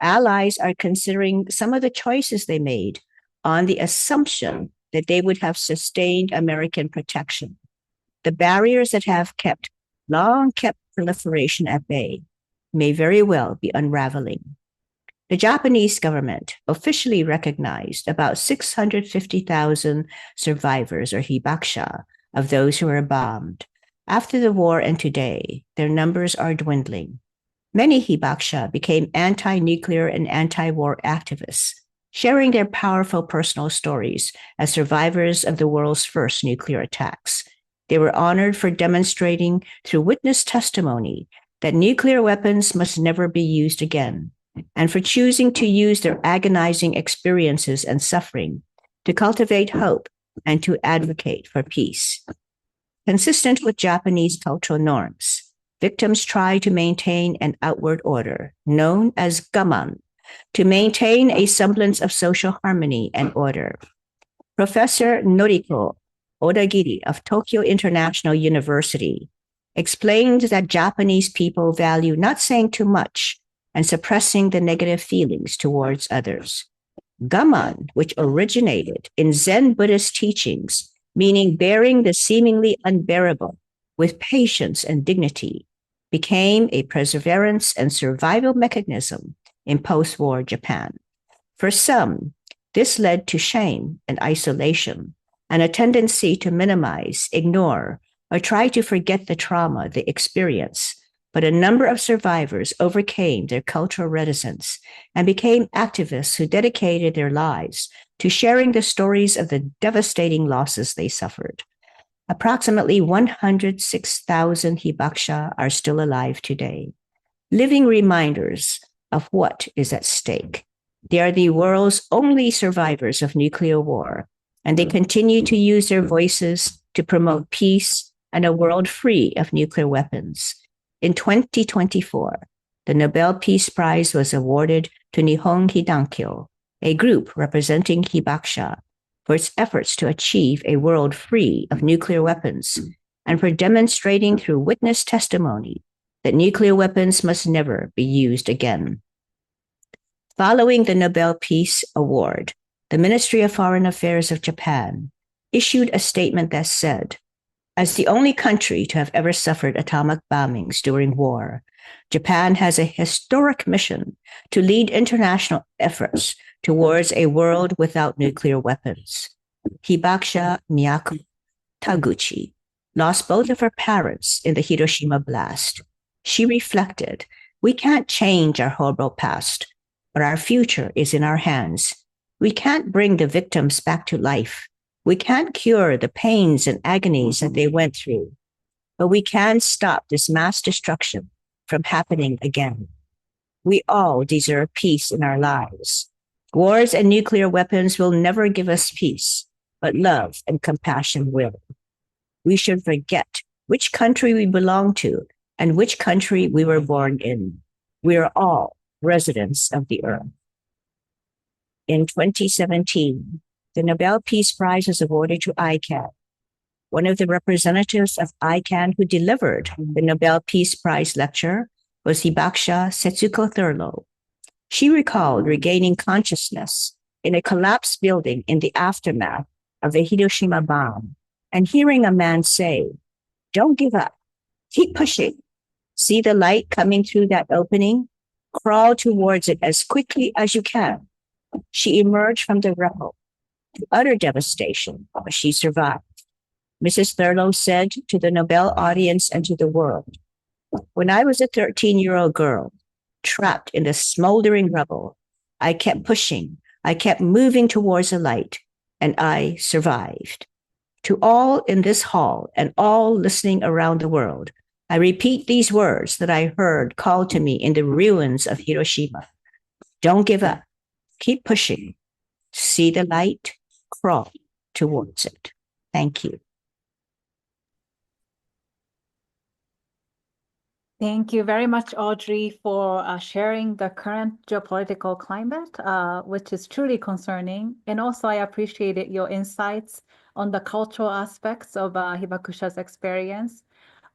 Allies are considering some of the choices they made on the assumption that they would have sustained American protection. The barriers that have long kept proliferation at bay may very well be unraveling. The Japanese government officially recognized about 650,000 survivors, or hibakusha, of those who were bombed. After the war and today, their numbers are dwindling. Many hibakusha became anti-nuclear and anti-war activists, sharing their powerful personal stories as survivors of the world's first nuclear attacks. They were honored for demonstrating through witness testimony that nuclear weapons must never be used again, and for choosing to use their agonizing experiences and suffering to cultivate hope and to advocate for peace. Consistent with Japanese cultural norms, victims try to maintain an outward order, known as gaman, to maintain a semblance of social harmony and order. Professor Noriko Odagiri of Tokyo International University explained that Japanese people value not saying too much and suppressing the negative feelings towards others. Gaman, which originated in Zen Buddhist teachings, meaning bearing the seemingly unbearable with patience and dignity, became a perseverance and survival mechanism in post-war Japan. For some, this led to shame and isolation, and a tendency to minimize, ignore, or try to forget the trauma they experience. But a number of survivors overcame their cultural reticence and became activists who dedicated their lives to sharing the stories of the devastating losses they suffered. Approximately 106,000 hibakusha are still alive today, living reminders of what is at stake. They are the world's only survivors of nuclear war, and they continue to use their voices to promote peace and a world free of nuclear weapons. In 2024, the Nobel Peace Prize was awarded to Nihon Hidankyo, a group representing hibakusha, for its efforts to achieve a world free of nuclear weapons and for demonstrating through witness testimony that nuclear weapons must never be used again. Following the Nobel Peace Award, the Ministry of Foreign Affairs of Japan issued a statement that said, "As the only country to have ever suffered atomic bombings during war, Japan has a historic mission to lead international efforts towards a world without nuclear weapons." Hibakusha Miyako Taguchi lost both of her parents in the Hiroshima blast. She reflected, "We can't change our horrible past, but our future is in our hands. We can't bring the victims back to life. We can't cure the pains and agonies that they went through, but we can stop this mass destruction from happening again. We all deserve peace in our lives. Wars and nuclear weapons will never give us peace, but love and compassion will. We should forget which country we belong to and which country we were born in. We are all residents of the earth." In 2017, the Nobel Peace Prize was awarded to ICAN. One of the representatives of ICAN who delivered the Nobel Peace Prize lecture was hibakusha Setsuko Thurlow. She recalled regaining consciousness in a collapsed building in the aftermath of the Hiroshima bomb and hearing a man say, "Don't give up, keep pushing. See the light coming through that opening? Crawl towards it as quickly as you can." She emerged from the rubble to utter devastation, but she survived. Mrs. Thurlow said to the Nobel audience and to the world, "When I was a 13-year-old girl, trapped in the smoldering rubble, I kept pushing, I kept moving towards the light, and I survived." To all in this hall and all listening around the world, I repeat these words that I heard called to me in the ruins of Hiroshima. Don't give up. Keep pushing. See the light. Crawl towards it. Thank you. Thank you very much, Audrey, for sharing the current geopolitical climate, which is truly concerning. And also, I appreciated your insights on the cultural aspects of Hibakusha's experience.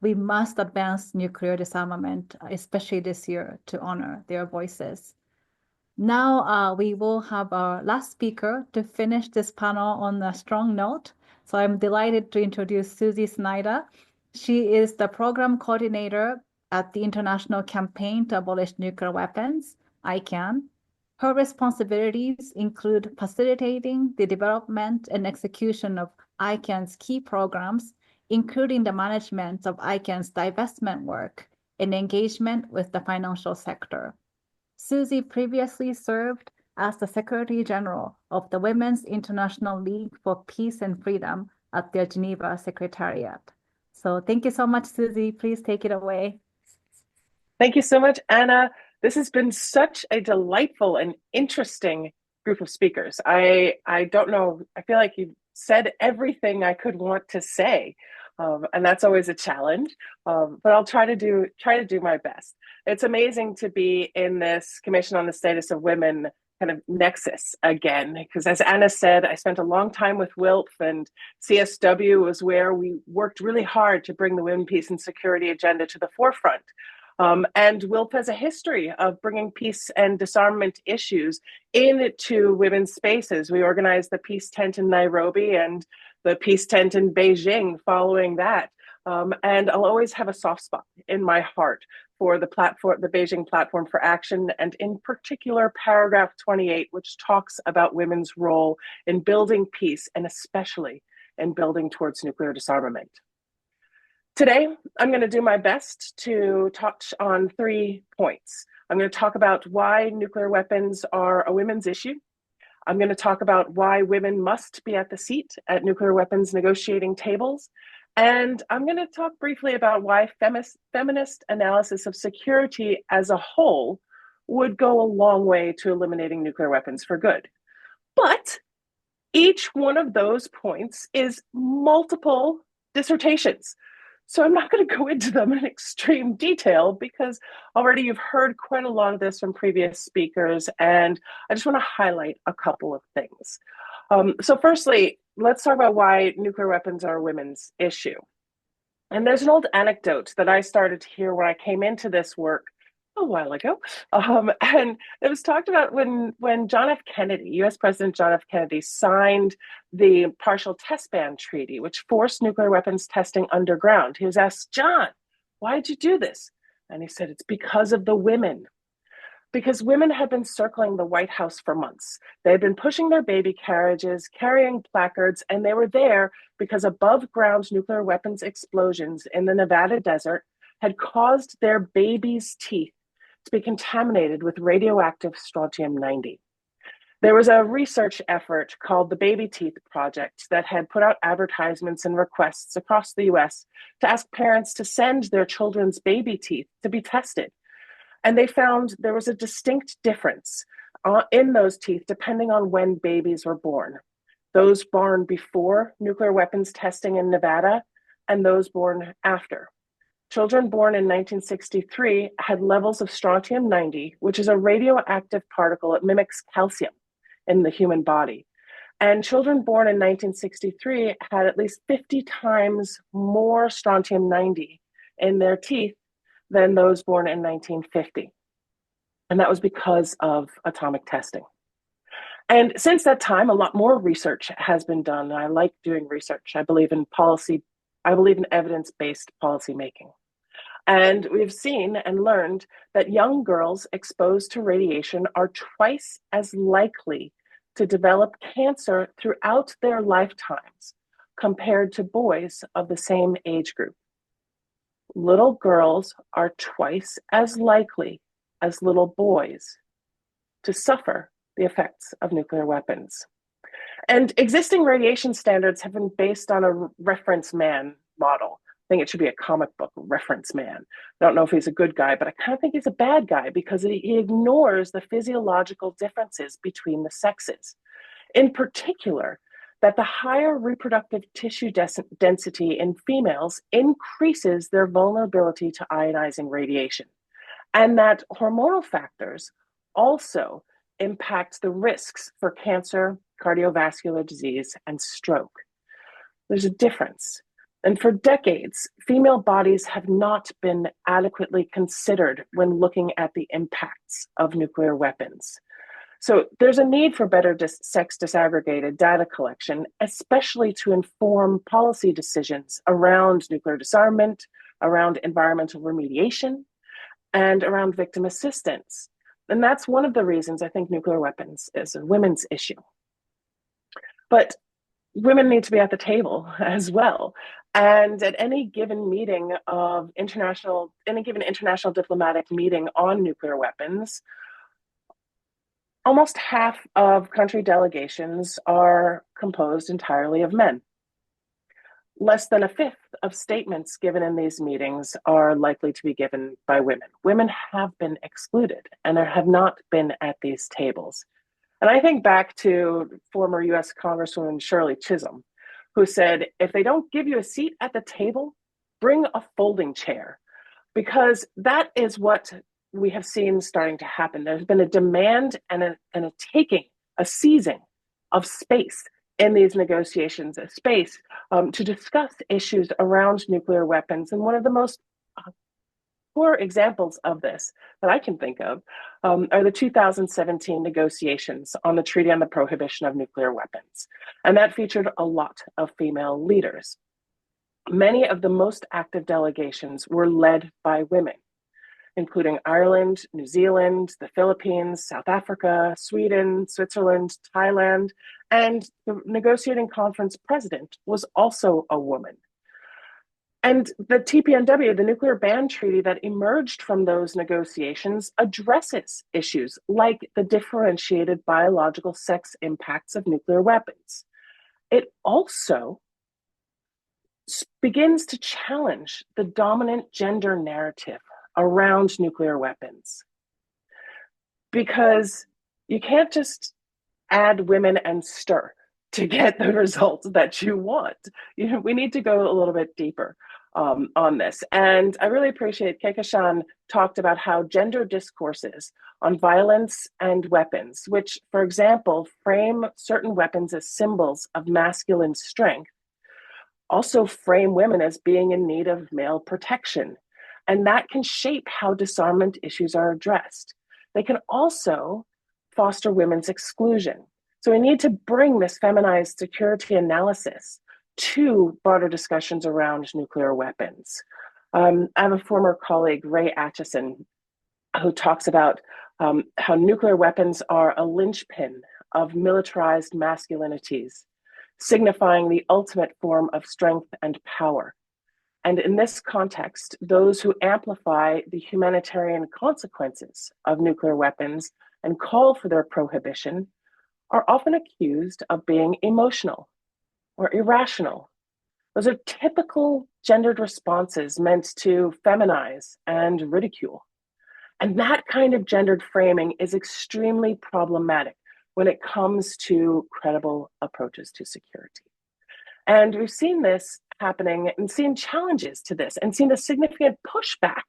We must advance nuclear disarmament, especially this year, to honor their voices. Now we will have our last speaker to finish this panel on a strong note. So I'm delighted to introduce Susie Snyder. She is the program coordinator at the International Campaign to Abolish Nuclear Weapons, ICAN. Her responsibilities include facilitating the development and execution of ICAN's key programs, including the management of ICAN's divestment work and engagement with the financial sector. Susie previously served as the Secretary General of the Women's International League for Peace and Freedom at their Geneva Secretariat. So thank you so much, Susie. Please take it away. Thank you so much, Anna. This has been such a delightful and interesting group of speakers. I don't know, I feel like you said everything I could want to say. And that's always a challenge, but I'll try to do my best. It's amazing to be in this Commission on the Status of Women kind of nexus again, because as Anna said, I spent a long time with WILPF, and CSW was where we worked really hard to bring the women, peace, and security agenda to the forefront. And WILPF has a history of bringing peace and disarmament issues into women's spaces. We organized the Peace Tent in Nairobi and the Peace Tent in Beijing following that. And I'll always have a soft spot in my heart for the platform, the Beijing Platform for Action, and in particular, paragraph 28, which talks about women's role in building peace and especially in building towards nuclear disarmament. Today, I'm going to do my best to touch on 3 points. I'm going to talk about why nuclear weapons are a women's issue. I'm going to talk about why women must be at the seat at nuclear weapons negotiating tables. And I'm going to talk briefly about why feminist analysis of security as a whole would go a long way to eliminating nuclear weapons for good. But each one of those points is multiple dissertations. So I'm not going to go into them in extreme detail because already you've heard quite a lot of this from previous speakers, and I just want to highlight a couple of things. So firstly, let's talk about why nuclear weapons are a women's issue. And there's an old anecdote that I started to hear when I came into this work a while ago. And it was talked about when John F. Kennedy, US President John F. Kennedy, signed the Partial Test Ban Treaty, which forced nuclear weapons testing underground. He was asked, John, why did you do this? And he said, it's because of the women. Because women had been circling the White House for months. They had been pushing their baby carriages, carrying placards, and they were there because above ground nuclear weapons explosions in the Nevada desert had caused their babies' teeth to be contaminated with radioactive strontium-90. There was a research effort called the Baby Teeth Project that had put out advertisements and requests across the US to ask parents to send their children's baby teeth to be tested. And they found there was a distinct difference in those teeth depending on when babies were born. Those born before nuclear weapons testing in Nevada and those born after. Children born in 1963 had levels of strontium-90, which is a radioactive particle. It mimics calcium in the human body. And children born in 1963 had at least 50 times more strontium-90 in their teeth than those born in 1950. And that was because of atomic testing. And since that time, a lot more research has been done. I like doing research. I believe in policy. I believe in evidence-based policymaking. And we've seen and learned that young girls exposed to radiation are twice as likely to develop cancer throughout their lifetimes compared to boys of the same age group. Little girls are twice as likely as little boys to suffer the effects of nuclear weapons. And existing radiation standards have been based on a reference man model. I think it should be a comic book, Reference Man. I don't know if he's a good guy, but I kind of think he's a bad guy because he ignores the physiological differences between the sexes. In particular, that the higher reproductive tissue density in females increases their vulnerability to ionizing radiation, and that hormonal factors also impact the risks for cancer, cardiovascular disease, and stroke. There's a difference. And for decades, female bodies have not been adequately considered when looking at the impacts of nuclear weapons. So there's a need for better sex disaggregated data collection, especially to inform policy decisions around nuclear disarmament, around environmental remediation, and around victim assistance. And that's one of the reasons I think nuclear weapons is a women's issue. But women need to be at the table as well. And at any given meeting of international diplomatic meeting on nuclear weapons, almost half of country delegations are composed entirely of men. Less than a fifth of statements given in these meetings are likely to be given by women. Women have been excluded and have not been at these tables. And I think back to former US Congresswoman Shirley Chisholm, who said, if they don't give you a seat at the table, bring a folding chair, because that is what we have seen starting to happen. There's been a demand and a taking, a seizing of space in these negotiations, a space to discuss issues around nuclear weapons. And one of the most poor examples of this that I can think of are the 2017 negotiations on the Treaty on the Prohibition of Nuclear Weapons. And that featured a lot of female leaders. Many of the most active delegations were led by women, including Ireland, New Zealand, the Philippines, South Africa, Sweden, Switzerland, Thailand, and the negotiating conference president was also a woman. And the TPNW, the nuclear ban treaty that emerged from those negotiations, addresses issues like the differentiated biological sex impacts of nuclear weapons. It also begins to challenge the dominant gender narrative around nuclear weapons. Because you can't just add women and stir to get the results that you want. We need to go a little bit deeper on this. And I really appreciate Kehkashan talked about how gender discourses on violence and weapons, which, for example, frame certain weapons as symbols of masculine strength, also frame women as being in need of male protection. And that can shape how disarmament issues are addressed. They can also foster women's exclusion. So we need to bring this feminized security analysis to broader discussions around nuclear weapons. I have a former colleague, Ray Atchison, who talks about how nuclear weapons are a linchpin of militarized masculinities, signifying the ultimate form of strength and power. And in this context, those who amplify the humanitarian consequences of nuclear weapons and call for their prohibition are often accused of being emotional or irrational. Those are typical gendered responses meant to feminize and ridicule. And that kind of gendered framing is extremely problematic when it comes to credible approaches to security. And we've seen this happening and seen challenges to this and seen a significant pushback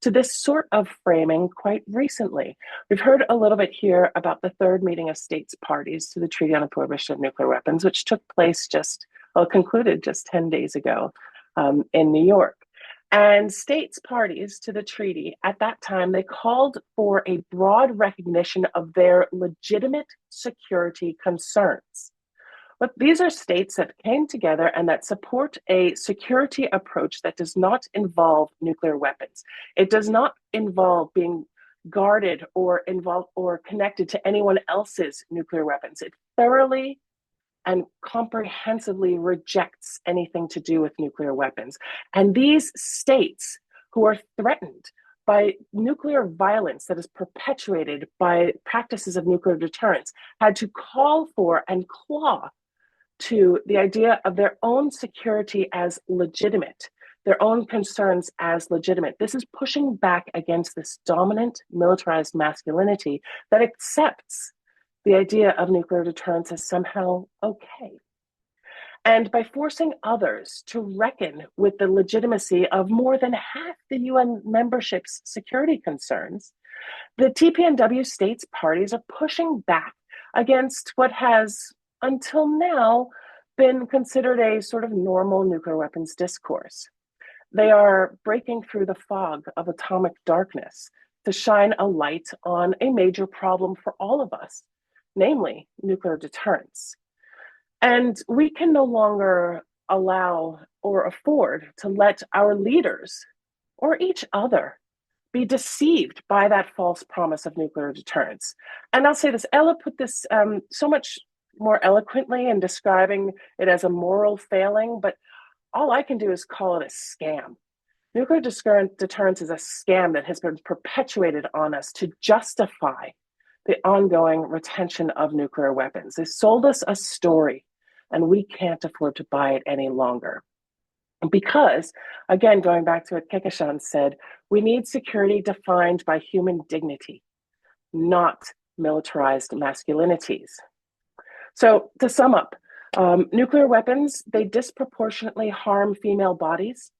to this sort of framing quite recently. We've heard a little bit here about the third meeting of states parties to the Treaty on the Prohibition of Nuclear Weapons, which took place concluded just 10 days ago in New York. And states parties to the treaty at that time, they called for a broad recognition of their legitimate security concerns. But these are states that came together and that support a security approach that does not involve nuclear weapons. It does not involve being guarded or involved or connected to anyone else's nuclear weapons. It thoroughly and comprehensively rejects anything to do with nuclear weapons. And these states who are threatened by nuclear violence that is perpetuated by practices of nuclear deterrence had to call for and claw to the idea of their own security as legitimate, their own concerns as legitimate. This is pushing back against this dominant militarized masculinity that accepts the idea of nuclear deterrence as somehow okay. And by forcing others to reckon with the legitimacy of more than half the UN membership's security concerns, the TPNW states parties are pushing back against what has, until now, been considered a sort of normal nuclear weapons discourse. They are breaking through the fog of atomic darkness to shine a light on a major problem for all of us, namely nuclear deterrence. And we can no longer allow or afford to let our leaders or each other be deceived by that false promise of nuclear deterrence. And I'll say this, Ella put this so much more eloquently in describing it as a moral failing, but all I can do is call it a scam. Nuclear deterrence is a scam that has been perpetuated on us to justify the ongoing retention of nuclear weapons. They sold us a story, and we can't afford to buy it any longer. Because, again, going back to what Kekeshan said, we need security defined by human dignity, not militarized masculinities. So to sum up, nuclear weapons, they disproportionately harm female bodies.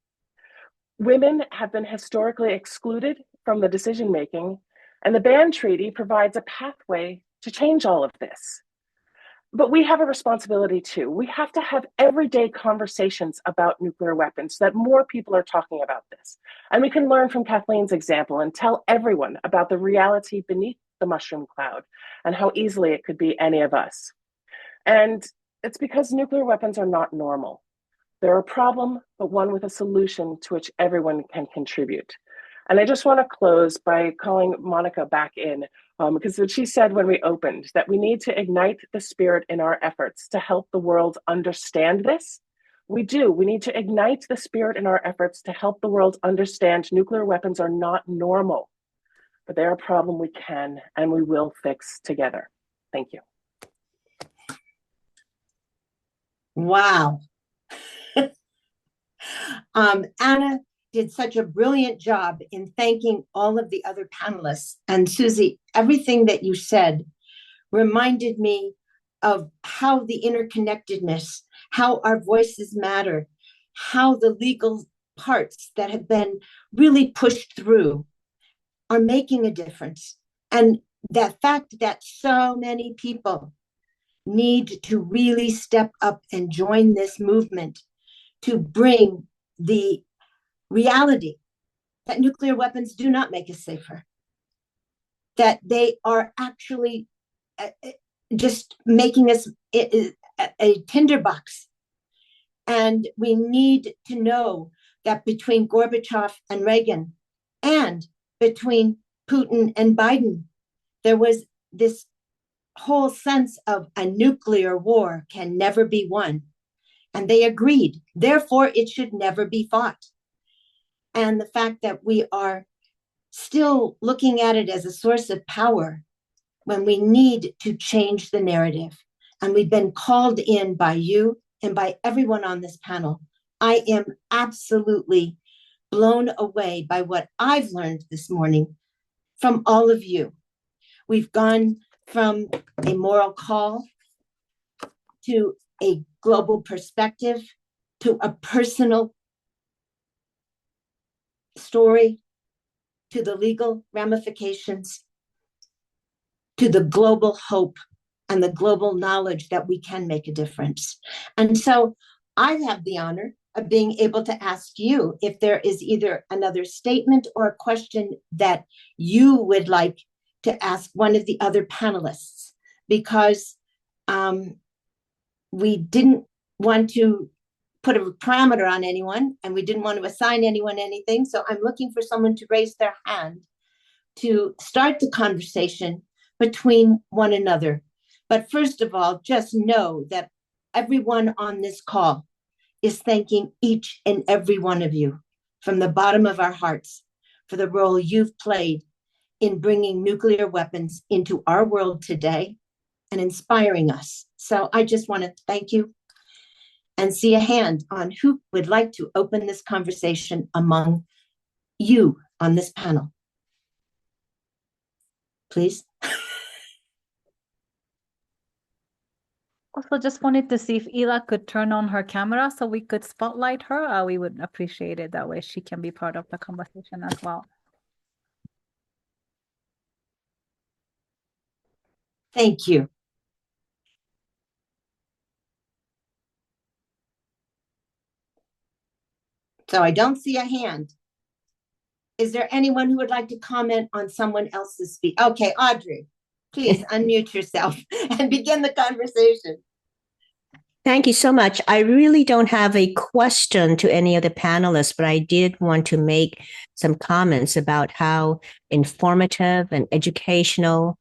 Women have been historically excluded from the decision-making, and the ban treaty provides a pathway to change all of this. But we have a responsibility too. We have to have everyday conversations about nuclear weapons so that more people are talking about this. And we can learn from Kathleen's example and tell everyone about the reality beneath the mushroom cloud and how easily it could be any of us. And it's because nuclear weapons are not normal. They're a problem, but one with a solution to which everyone can contribute. And I just want to close by calling Monica back in, because what she said when we opened, that we need to ignite the spirit in our efforts to help the world understand this. We do. We need to ignite the spirit in our efforts to help the world understand nuclear weapons are not normal, but they're a problem we can and we will fix together. Thank you. Wow. Anna did such a brilliant job in thanking all of the other panelists. And Susie, everything that you said reminded me of how the interconnectedness, how our voices matter, how the legal parts that have been really pushed through are making a difference. And that fact that so many people need to really step up and join this movement to bring the reality that nuclear weapons do not make us safer, that they are actually just making us a tinderbox. And we need to know that between Gorbachev and Reagan and between Putin and Biden, there was this whole sense of a nuclear war can never be won. And they agreed. Therefore, it should never be fought. And the fact that we are still looking at it as a source of power when we need to change the narrative. And we've been called in by you and by everyone on this panel. I am absolutely blown away by what I've learned this morning from all of you. We've gone from a moral call to a global perspective to a personal story, to the legal ramifications, to the global hope and the global knowledge that we can make a difference. And so I have the honor of being able to ask you if there is either another statement or a question that you would like to ask one of the other panelists, because we didn't want to put a parameter on anyone and we didn't want to assign anyone anything. So I'm looking for someone to raise their hand to start the conversation between one another. But first of all, just know that everyone on this call is thanking each and every one of you from the bottom of our hearts for the role you've played in bringing nuclear weapons into our world today and inspiring us. So I just want to thank you and see a hand on who would like to open this conversation among you on this panel. Please. Also, just wanted to see if Ela could turn on her camera so we could spotlight her. We would appreciate it. That way she can be part of the conversation as well. Thank you. So I don't see a hand. Is there anyone who would like to comment on someone else's speech? Okay, Audrey, please unmute yourself and begin the conversation. Thank you so much. I really don't have a question to any of the panelists, but I did want to make some comments about how informative and educational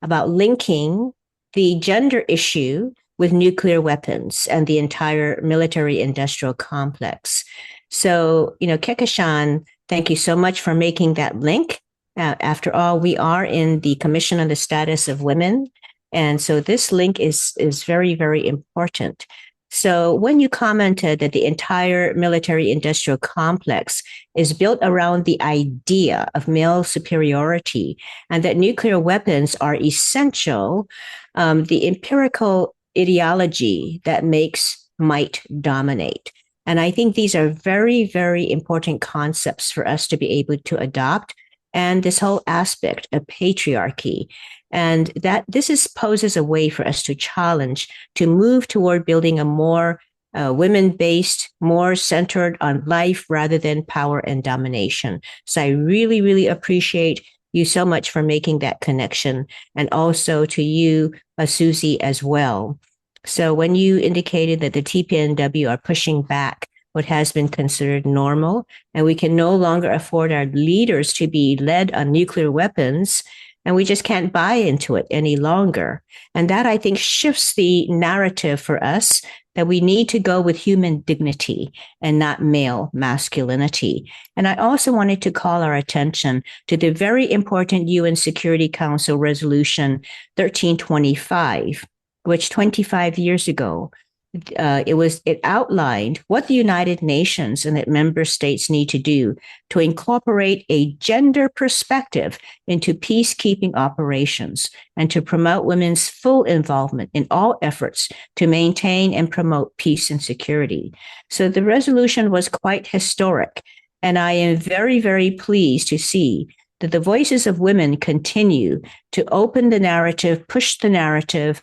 about linking the gender issue with nuclear weapons and the entire military industrial complex. So, Kekeshan, thank you so much for making that link. After all, we are in the Commission on the Status of Women. And so this link is very, very important. So when you commented that the entire military industrial complex is built around the idea of male superiority and that nuclear weapons are essential, the empirical ideology that makes might dominate. And I think these are very, very important concepts for us to be able to adopt. And this whole aspect of patriarchy, and that this poses a way for us to challenge, to move toward building a more women-based, more centered on life rather than power and domination. So I really, really appreciate you so much for making that connection, and also to you, Susie, as well. So when you indicated that the TPNW are pushing back what has been considered normal, and we can no longer afford our leaders to be led on nuclear weapons, and we just can't buy into it any longer. And that, I think, shifts the narrative for us that we need to go with human dignity and not male masculinity. And I also wanted to call our attention to the very important UN Security Council Resolution 1325, which 25 years ago, it outlined what the United Nations and its member states need to do to incorporate a gender perspective into peacekeeping operations and to promote women's full involvement in all efforts to maintain and promote peace and security. So the resolution was quite historic, and I am very, very pleased to see that the voices of women continue to open the narrative, push the narrative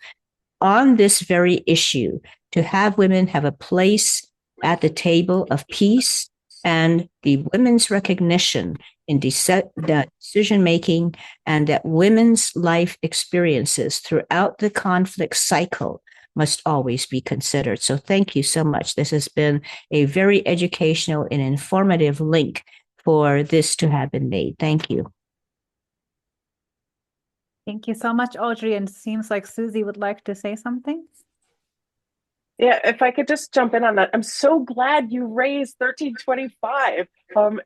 on this very issue, to have women have a place at the table of peace and the women's recognition in decision making, and that women's life experiences throughout the conflict cycle must always be considered. So thank you so much. This has been a very educational and informative link for this to have been made. Thank you. Thank you so much, Audrey. And it seems like Susie would like to say something. Yeah, if I could just jump in on that. I'm so glad you raised 1325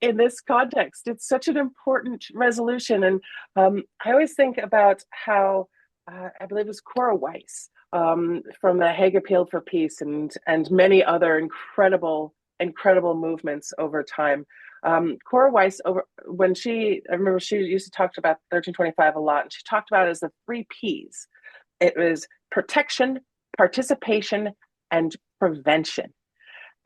in this context. It's such an important resolution. And I always think about how, I believe it was Cora Weiss from the Hague Appeal for Peace and many other incredible movements over time. Cora Weiss, I remember she used to talk about 1325 a lot, and she talked about it as the 3 Ps. It was protection, participation, and prevention,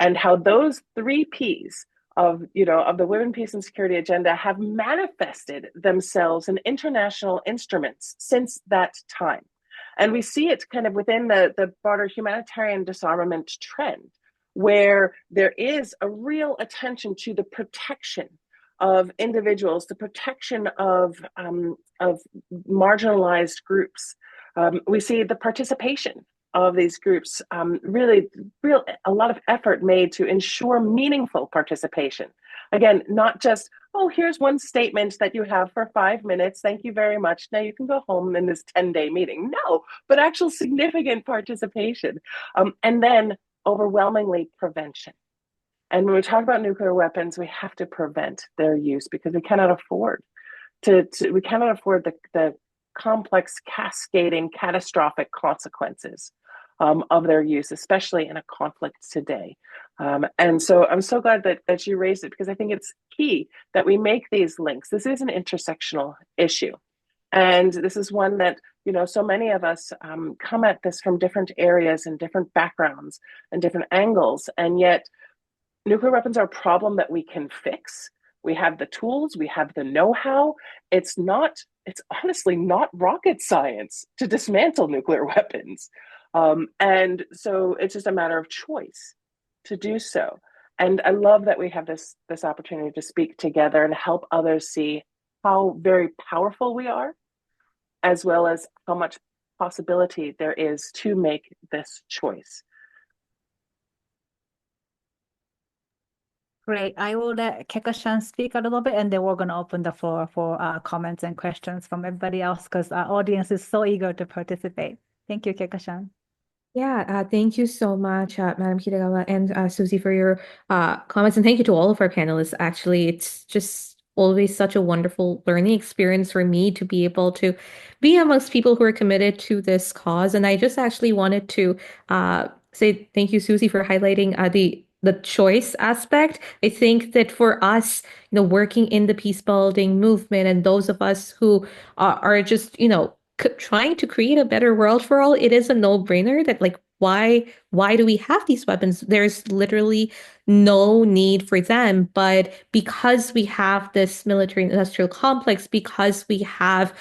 and how those 3 Ps of the Women, Peace, and Security agenda have manifested themselves in international instruments since that time. And we see it kind of within the broader humanitarian disarmament trend, where there is a real attention to the protection of individuals, the protection of marginalized groups. We see the participation of these groups, a lot of effort made to ensure meaningful participation. Again, not just, oh, here's one statement that you have for 5 minutes. Thank you very much. Now you can go home in this 10-day meeting. No, but actual significant participation. And then overwhelmingly prevention. And when we talk about nuclear weapons, we have to prevent their use, because we cannot afford the complex, cascading, catastrophic consequences of their use, especially in a conflict today. And so I'm so glad that you raised it, because I think it's key that we make these links. This is an intersectional issue. And this is one that, so many of us come at this from different areas and different backgrounds and different angles, and yet nuclear weapons are a problem that we can fix. We have the tools, we have the know-how. It's honestly not rocket science to dismantle nuclear weapons. And so it's just a matter of choice to do so. And I love that we have this opportunity to speak together and help others see how very powerful we are, as well as how much possibility there is to make this choice. Great. I will let Keko-san speak a little bit, and then we're going to open the floor for comments and questions from everybody else, because our audience is so eager to participate. Thank you, Keko-san. Yeah, thank you so much, Madam Kitagawa and Susie, for your comments. And thank you to all of our panelists. Actually, it's just always such a wonderful learning experience for me to be able to be amongst people who are committed to this cause. And I just actually wanted to say thank you, Susie, for highlighting the choice aspect. I think that for us, working in the peace building movement, and those of us who are just, trying to create a better world for all, it is a no-brainer that, like, why do we have these weapons? There's literally no need for them. But because we have this military industrial complex, because we have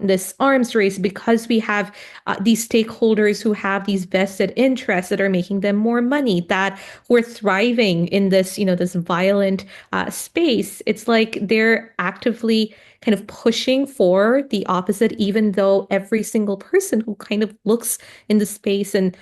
this arms race, because we have these stakeholders who have these vested interests that are making them more money, that we're thriving in this, this violent space, it's like they're actively kind of pushing for the opposite, even though every single person who kind of looks in the space and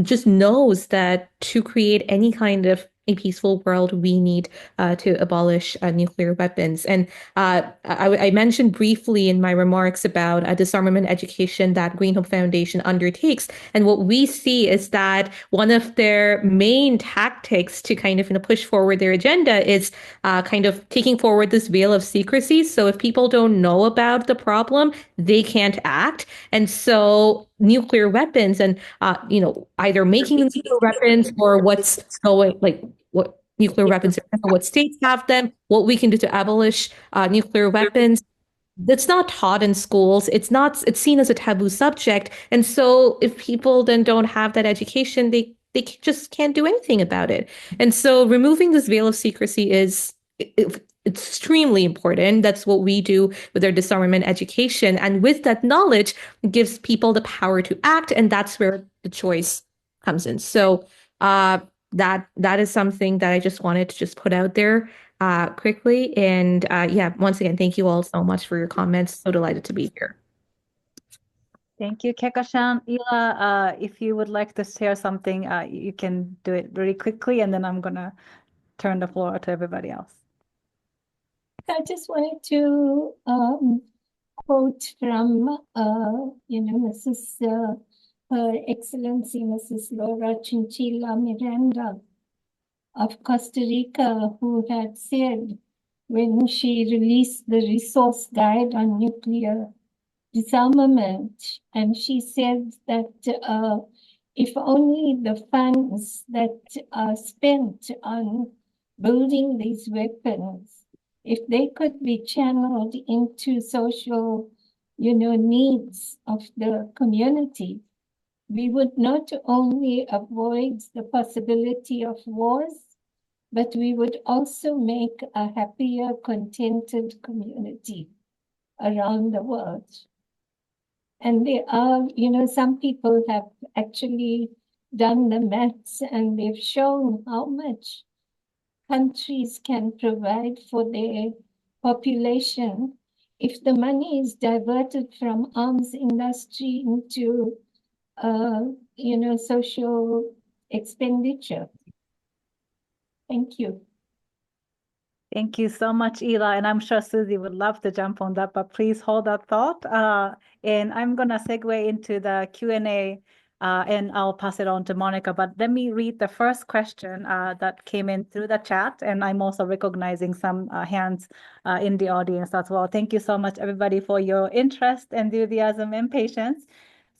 just knows that to create any kind of a peaceful world, we need to abolish nuclear weapons. And I mentioned briefly in my remarks about disarmament education that Green Hope Foundation undertakes. And what we see is that one of their main tactics to kind of push forward their agenda is kind of taking forward this veil of secrecy. So if people don't know about the problem, they can't act. And so nuclear weapons and either making nuclear weapons or what's going, like, what nuclear weapons are, what states have them, what we can do to abolish nuclear weapons. That's not taught in schools. It's seen as a taboo subject. And so if people then don't have that education, they just can't do anything about it. And so removing this veil of secrecy is extremely important. That's what we do with our disarmament education. And with that knowledge, it gives people the power to act. And that's where the choice comes in. So that is something that I just wanted to just put out there quickly. And yeah, once again, thank you all so much for your comments. So delighted to be here. Thank you, Keko-san. Ila, if you would like to share something, you can do it really quickly, and then I'm going to turn the floor to everybody else. I just wanted to quote from, Mrs. Her Excellency Mrs. Laura Chinchilla Miranda of Costa Rica, who had said when she released the resource guide on nuclear disarmament, and she said that if only the funds that are spent on building these weapons, if they could be channeled into social, needs of the community, we would not only avoid the possibility of wars, but we would also make a happier, contented community around the world. And there are, some people have actually done the maths, and they've shown how much countries can provide for their population if the money is diverted from arms industry into social expenditure. Thank you. Thank you so much, Ila. And I'm sure Susie would love to jump on that, but please hold that thought. And I'm going to segue into the Q&A, and I'll pass it on to Monica. But let me read the first question that came in through the chat. And I'm also recognizing some hands in the audience as well. Thank you so much, everybody, for your interest, enthusiasm, and patience.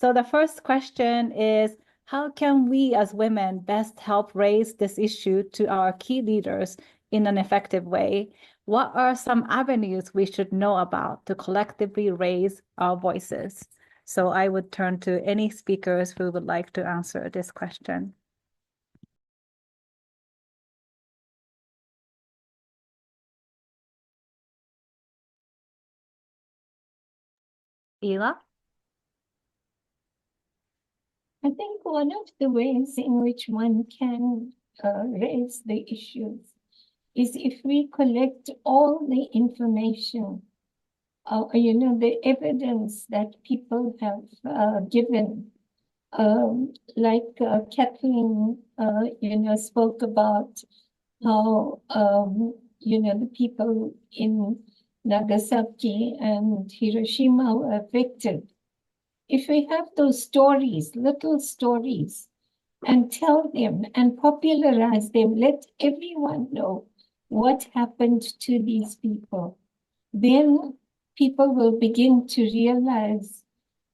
So the first question is, how can we as women best help raise this issue to our key leaders in an effective way? What are some avenues we should know about to collectively raise our voices? So I would turn to any speakers who would like to answer this question. Ela? I think one of the ways in which one can raise the issues is if we collect all the information, the evidence that people have given, like Kathleen, spoke about how, the people in Nagasaki and Hiroshima were affected. If we have those stories, little stories, and tell them and popularize them, let everyone know what happened to these people, then people will begin to realize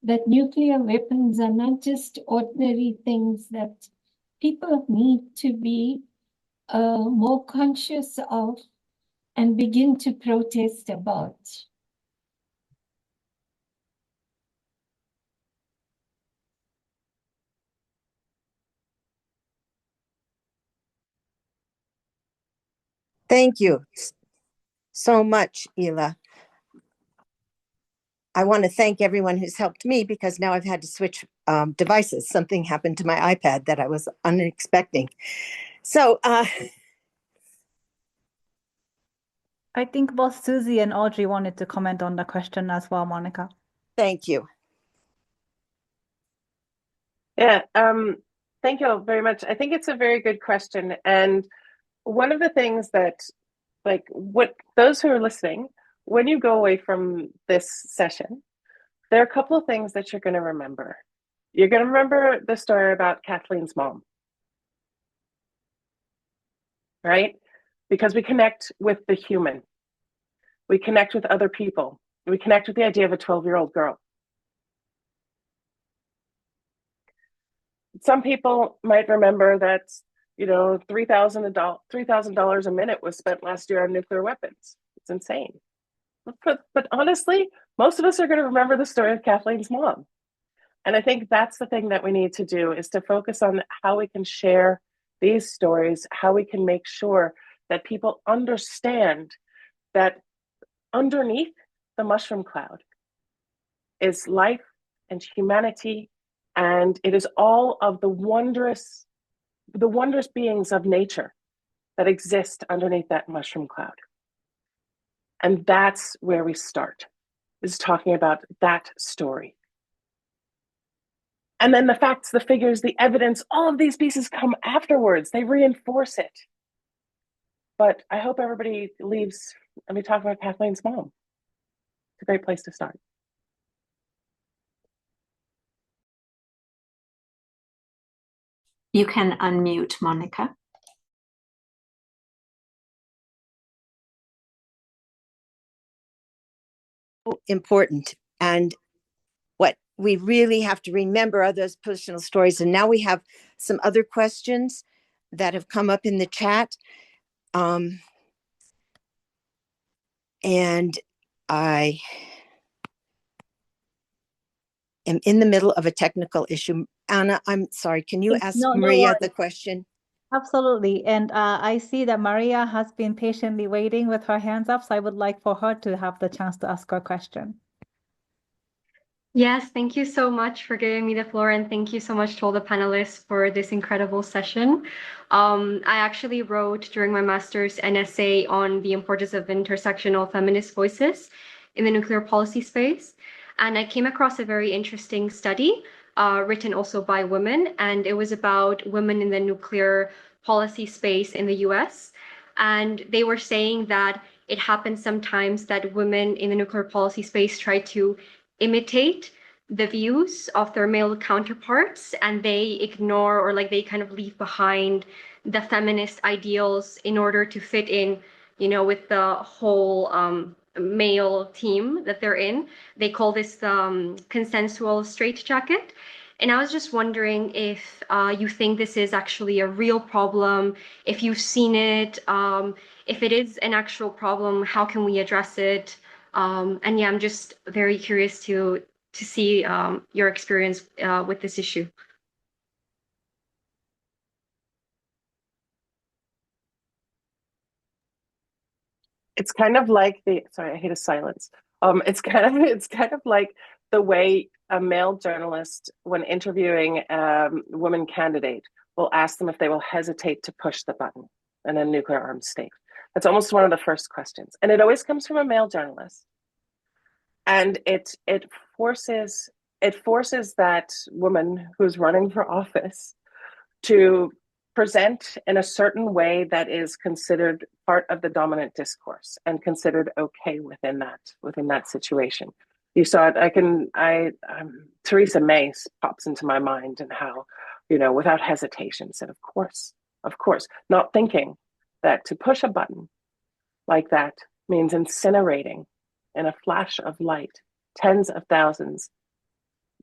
that nuclear weapons are not just ordinary things that people need to be more conscious of and begin to protest about. Thank you so much, Ela. I want to thank everyone who's helped me because now I've had to switch devices. Something happened to my iPad that I was unexpecting. So I think both Susie and Audrey wanted to comment on the question as well, Monica. thank you. Yeah, thank you all very much. I think it's a very good question. And one of the things that, like, what those who are listening, when you go away from this session, there are a couple of things that you're going to remember. You're going to remember the story about Kathleen's mom, right? Because we connect with the human. We connect with other people. We connect with the idea of a 12-year-old girl. Some people might remember that, $3,000 a minute was spent last year on nuclear weapons. It's insane. But honestly, most of us are going to remember the story of Kathleen's mom. And I think that's the thing that we need to do, is to focus on how we can share these stories, how we can make sure that people understand that underneath the mushroom cloud is life and humanity, and it is all of the wondrous beings of nature that exist underneath that mushroom cloud. And that's where we start, is talking about that story. And then the facts, the figures, the evidence, all of these pieces come afterwards. They reinforce it. But I hope everybody leaves and we talk about Kathleen's mom. It's a great place to start. You can unmute, Monica. Important. And what we really have to remember are those personal stories. And now we have some other questions that have come up in the chat. And I am in the middle of a technical issue. Anna, I'm sorry. Can you ask Maria the question? Absolutely. And I see that Maria has been patiently waiting with her hands up, so I would like for her to have the chance to ask her question. Yes, thank you so much for giving me the floor, and thank you so much to all the panelists for this incredible session. I actually wrote during my master's an essay on the importance of intersectional feminist voices in the nuclear policy space, and I came across a very interesting study written also by women, and it was about women in the nuclear policy space in the US. And they were saying that it happens sometimes that women in the nuclear policy space try to imitate the views of their male counterparts, and they ignore, or like they kind of leave behind, the feminist ideals in order to fit in, with the whole male team that they're in. They call this consensual straitjacket. And I was just wondering if you think this is actually a real problem, if you've seen it, if it is an actual problem, how can we address it? And yeah, I'm just very curious to to see your experience with this issue. It's kind of like sorry, I hate a silence. It's kind of like the way a male journalist, when interviewing a woman candidate, will ask them if they will hesitate to push the button in a nuclear armed state. That's almost one of the first questions, and it always comes from a male journalist. And it forces that woman who's running for office to present in a certain way that is considered part of the dominant discourse and considered okay within that situation. You saw it. Theresa May pops into my mind, and how, without hesitation said, of course, not thinking that to push a button like that means incinerating in a flash of light tens of thousands,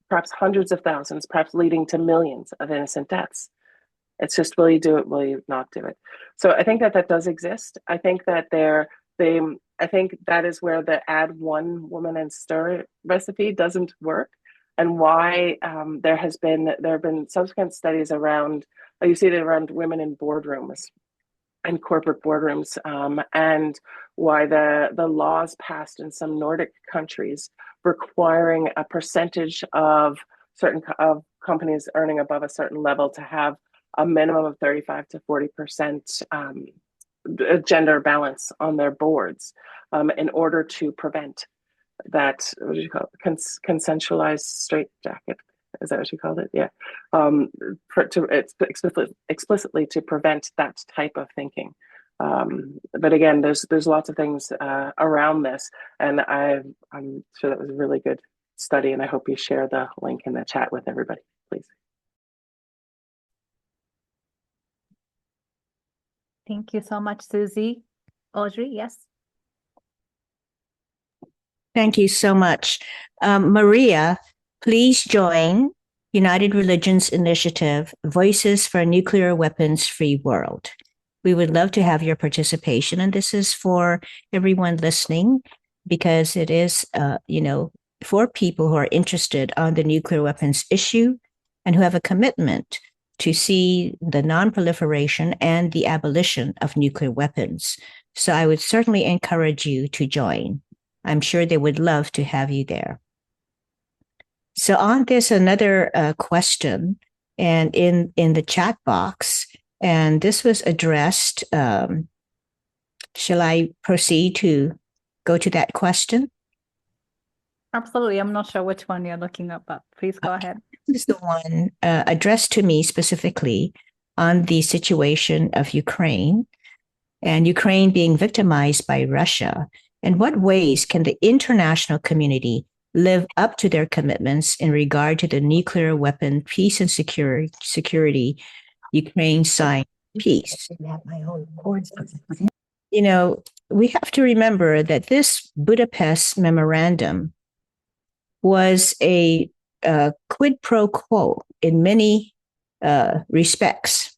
perhaps hundreds of thousands, perhaps leading to millions of innocent deaths. It's just, will you do it? Will you not do it? So I think that does exist. I think that I think that is where the add one woman and stir recipe doesn't work, and why there have been subsequent studies around, you see it around women in boardrooms and corporate boardrooms, and why the laws passed in some Nordic countries requiring a percentage of companies earning above a certain level to have a minimum of 35 to 40% gender balance on their boards, in order to prevent that, what do you call it, consensualized straitjacket? Is that what you called it? Yeah. Explicitly to prevent that type of thinking. But again, there's lots of things around this, and I'm sure that was a really good study, and I hope you share the link in the chat with everybody, please. Thank you so much, Susie. Audrey, yes. Thank you so much. Maria, please join United Religions Initiative, Voices for a Nuclear Weapons Free World. We would love to have your participation, and this is for everyone listening, because it is, for people who are interested on the nuclear weapons issue and who have a commitment to see the non-proliferation and the abolition of nuclear weapons. So I would certainly encourage you to join. I'm sure they would love to have you there. So on this, another question, and in the chat box, and this was addressed. Shall I proceed to go to that question? Absolutely. I'm not sure which one you're looking up, but please go ahead. This is the one addressed to me specifically on the situation of Ukraine, and Ukraine being victimized by Russia. In what ways can the international community live up to their commitments in regard to the nuclear weapon peace and security Ukraine signed peace? We have to remember that this Budapest memorandum was a quid pro quo in many respects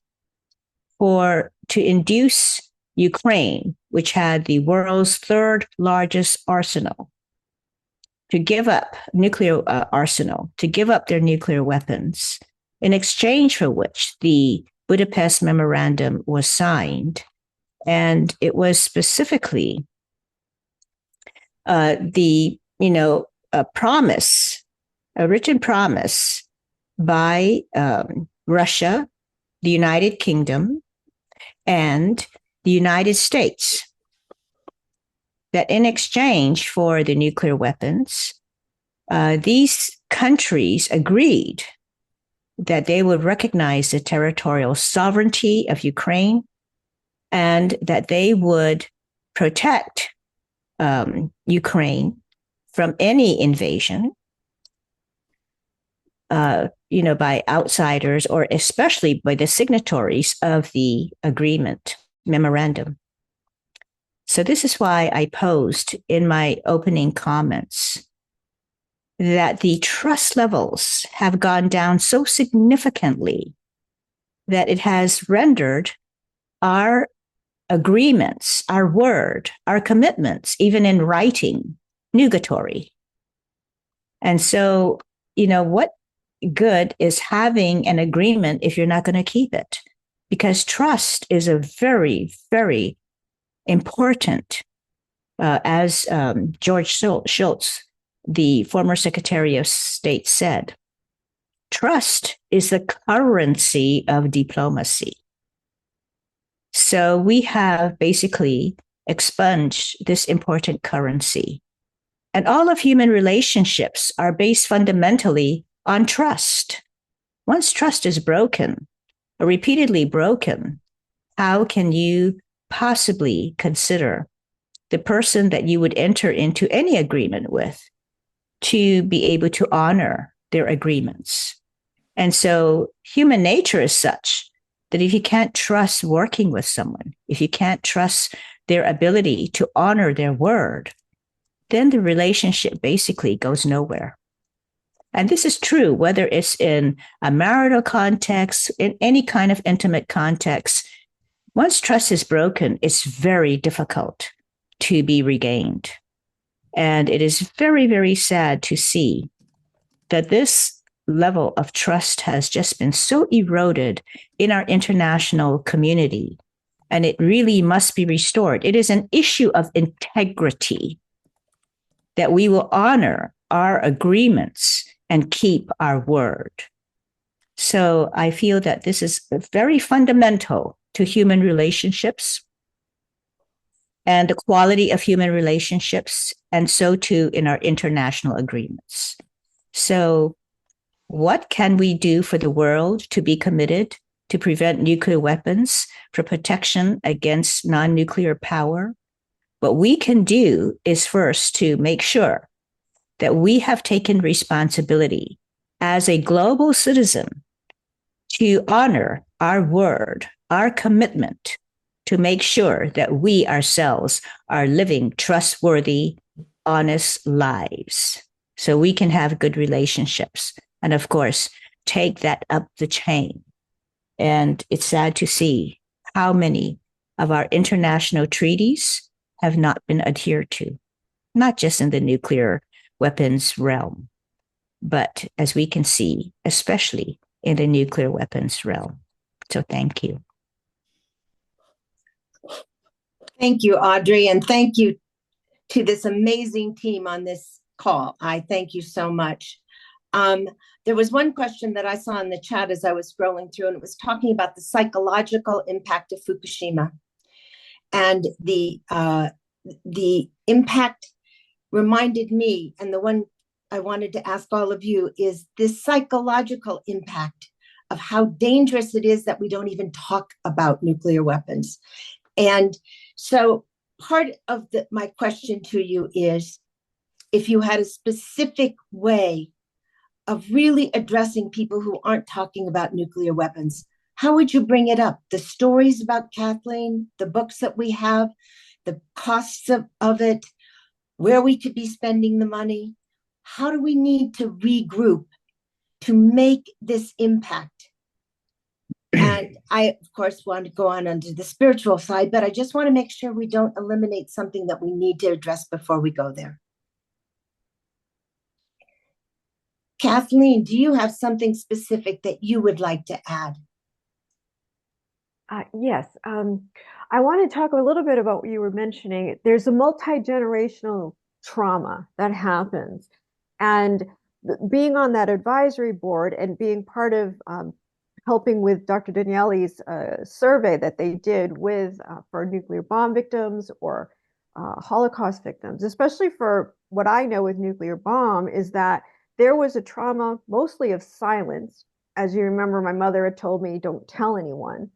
to induce Ukraine, which had the world's third largest arsenal, to give up to give up their nuclear weapons, in exchange for which the Budapest Memorandum was signed. And it was specifically a written promise by Russia, the United Kingdom, and the United States, that in exchange for the nuclear weapons, these countries agreed that they would recognize the territorial sovereignty of Ukraine, and that they would protect Ukraine from any invasion, by outsiders, or especially by the signatories of the agreement memorandum. So this is why I posed in my opening comments that the trust levels have gone down so significantly that it has rendered our agreements, our word, our commitments, even in writing, nugatory. And so, what good is having an agreement if you're not going to keep it? Because trust is a very, very important, as George Shultz, the former Secretary of State, said, trust is the currency of diplomacy. So we have basically expunged this important currency. And all of human relationships are based fundamentally on trust. Once trust is broken, or repeatedly broken, how can you possibly consider the person that you would enter into any agreement with to be able to honor their agreements? And so human nature is such that if you can't trust working with someone, if you can't trust their ability to honor their word, then the relationship basically goes nowhere. And this is true, whether it's in a marital context, in any kind of intimate context. Once trust is broken, it's very difficult to be regained. And it is very, very sad to see that this level of trust has just been so eroded in our international community, and it really must be restored. It is an issue of integrity that we will honor our agreements and keep our word. So I feel that this is very fundamental to human relationships and the quality of human relationships, and so too in our international agreements. So what can we do for the world to be committed to prevent nuclear weapons, for protection against non-nuclear power? What we can do is first to make sure that we have taken responsibility as a global citizen to honor our word, our commitment to make sure that we ourselves are living trustworthy, honest lives so we can have good relationships. And of course, take that up the chain. And it's sad to see how many of our international treaties have not been adhered to, not just in the nuclear weapons realm, but as we can see, especially in the nuclear weapons realm. So thank you. Thank you, Audrey, and thank you to this amazing team on this call. I thank you so much. There was one question that I saw in the chat as I was scrolling through, and it was talking about the psychological impact of Fukushima. And the impact reminded me, and the one I wanted to ask all of you, is this psychological impact of how dangerous it is that we don't even talk about nuclear weapons. And so part of my question to you is, if you had a specific way of really addressing people who aren't talking about nuclear weapons, how would you bring it up? The stories about Kathleen, the books that we have, the costs of it, where we could be spending the money. How do we need to regroup to make this impact? And I, of course, want to go on onto the spiritual side, but I just want to make sure we don't eliminate something that we need to address before we go there. Kathleen, do you have something specific that you would like to add? Yes. I want to talk a little bit about what you were mentioning. There's a multi-generational trauma that happens. And being on that advisory board and being part of helping with Dr. Daniele's survey that they did with for nuclear bomb victims or Holocaust victims, especially for what I know with nuclear bomb, is that there was a trauma mostly of silence. As you remember, my mother had told me, don't tell anyone.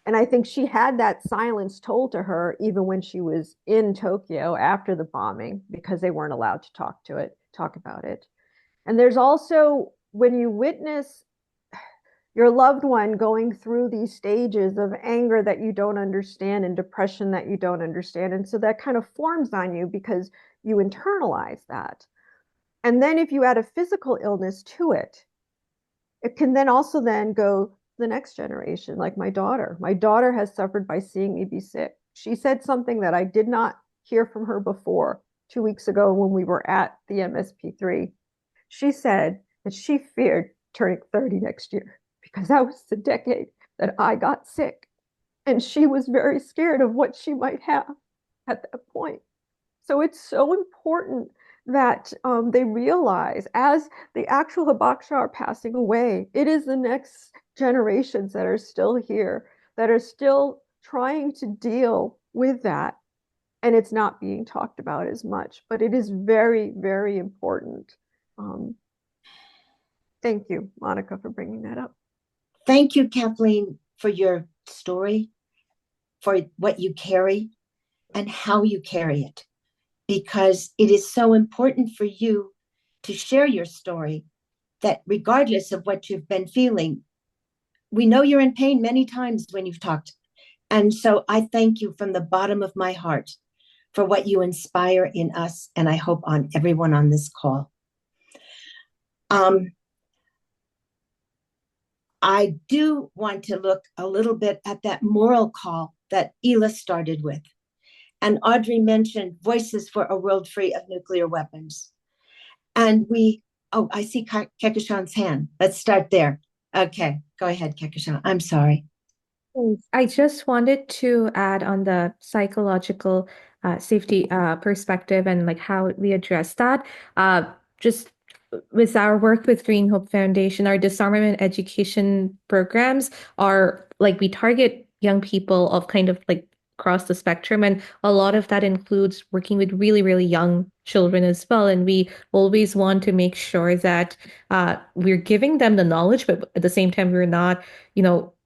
And I think she had that silence told to her even when she was in Tokyo after the bombing, because they weren't allowed to talk about it. And there's also, when you witness your loved one going through these stages of anger that you don't understand and depression that you don't understand. And so that kind of forms on you because you internalize that. And then if you add a physical illness to it, it can then also then go to the next generation, like my daughter. My daughter has suffered by seeing me be sick. She said something that I did not hear from her before 2 weeks ago when we were at the MSP3. she said that she feared turning 30 next year because that was the decade that I got sick. And she was very scared of what she might have at that point. So it's so important that they realize as the actual Hibakusha are passing away, it is the next generations that are still here, that are still trying to deal with that. And it's not being talked about as much, but it is very, very important. Thank you, Monica, for bringing that up. Thank you, Kathleen, for your story, for what you carry and how you carry it, because it is so important for you to share your story, that regardless of what you've been feeling, we know you're in pain many times when you've talked. And so I thank you from the bottom of my heart for what you inspire in us, and I hope on everyone on this call. I do want to look a little bit at that moral call that Ela started with. And Audrey mentioned Voices for a World Free of Nuclear Weapons. And I see Kehkashan's hand. Let's start there. Okay, go ahead, Kehkashan. I'm sorry. I just wanted to add on the psychological safety perspective and like how we address that. Just with our work with Green Hope Foundation, our disarmament education programs are like we target young people of kind of like across the spectrum, and a lot of that includes working with really, really young children as well. And we always want to make sure that we're giving them the knowledge, but at the same time, we're not,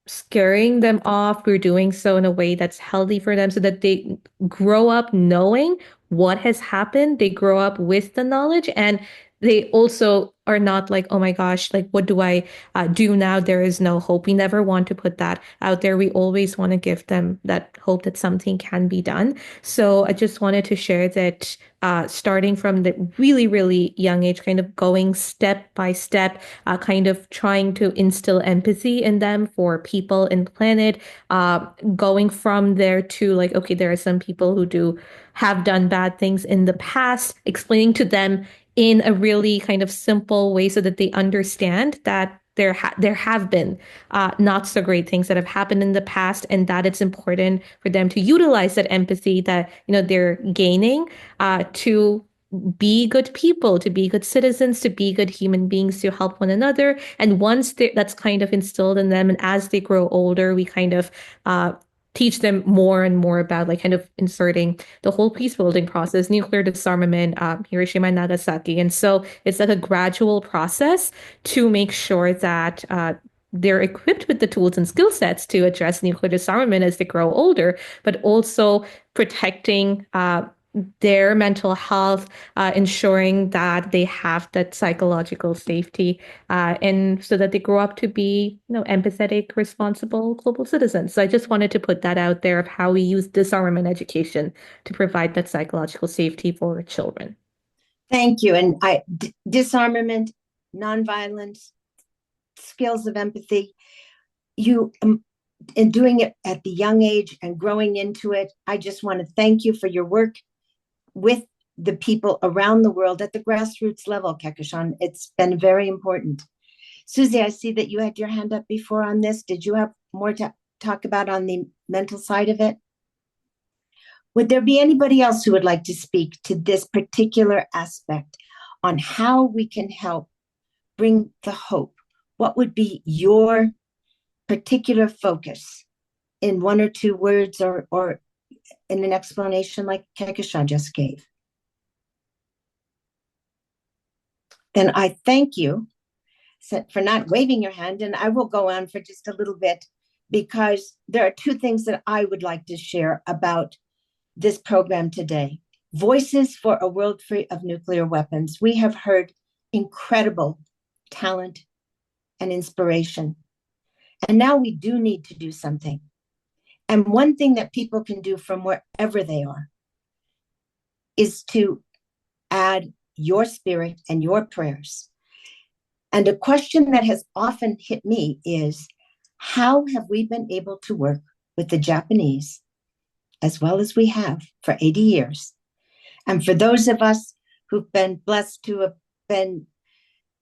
scaring them off. We're doing so in a way that's healthy for them so that they grow up knowing what has happened. They grow up with the knowledge, and they also are not like, oh my gosh, like, what do I do now? There is no hope. We never want to put that out there. We always want to give them that hope that something can be done. So I just wanted to share that starting from the really, really young age, kind of going step by step, kind of trying to instill empathy in them for people and planet, going from there to like, okay, there are some people who have done bad things in the past, explaining to them in a really kind of simple way so that they understand that there have been not so great things that have happened in the past, and that it's important for them to utilize that empathy that they're gaining to be good people, to be good citizens, to be good human beings, to help one another. And once that's kind of instilled in them, and as they grow older, we kind of teach them more and more about like kind of inserting the whole peace building process, nuclear disarmament, Hiroshima and Nagasaki. And so it's like a gradual process to make sure that they're equipped with the tools and skill sets to address nuclear disarmament as they grow older, but also protecting their mental health, ensuring that they have that psychological safety, and so that they grow up to be, empathetic, responsible global citizens. So I just wanted to put that out there of how we use disarmament education to provide that psychological safety for children. Thank you. And disarmament, nonviolence, skills of empathy, in doing it at the young age and growing into it, I just want to thank you for your work with the people around the world at the grassroots level, Kehkashan. It's been very important. Susie, I see that you had your hand up before on this. Did you have more to talk about on the mental side of it? Would there be anybody else who would like to speak to this particular aspect on how we can help bring the hope? What would be your particular focus in one or two words or in an explanation like Kehkashan just gave? Then I thank you for not waving your hand, and I will go on for just a little bit because there are two things that I would like to share about this program today. Voices for a World Free of Nuclear Weapons. We have heard incredible talent and inspiration, and now we do need to do something. And one thing that people can do from wherever they are is to add your spirit and your prayers. And a question that has often hit me is, how have we been able to work with the Japanese as well as we have for 80 years? And for those of us who've been blessed to have been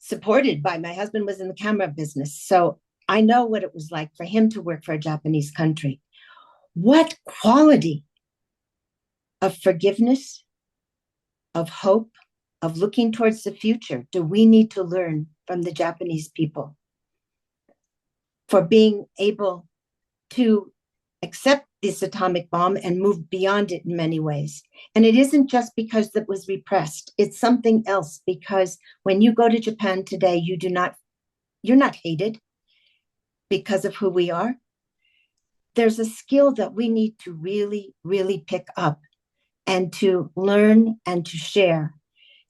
supported by my husband was in the camera business. So I know what it was like for him to work for a Japanese country. What quality of forgiveness, of hope, of looking towards the future do we need to learn from the Japanese people for being able to accept this atomic bomb and move beyond it in many ways? And it isn't just because it was repressed. It's something else, because when you go to Japan today, you're not hated because of who we are. There's a skill that we need to really, really pick up and to learn and to share.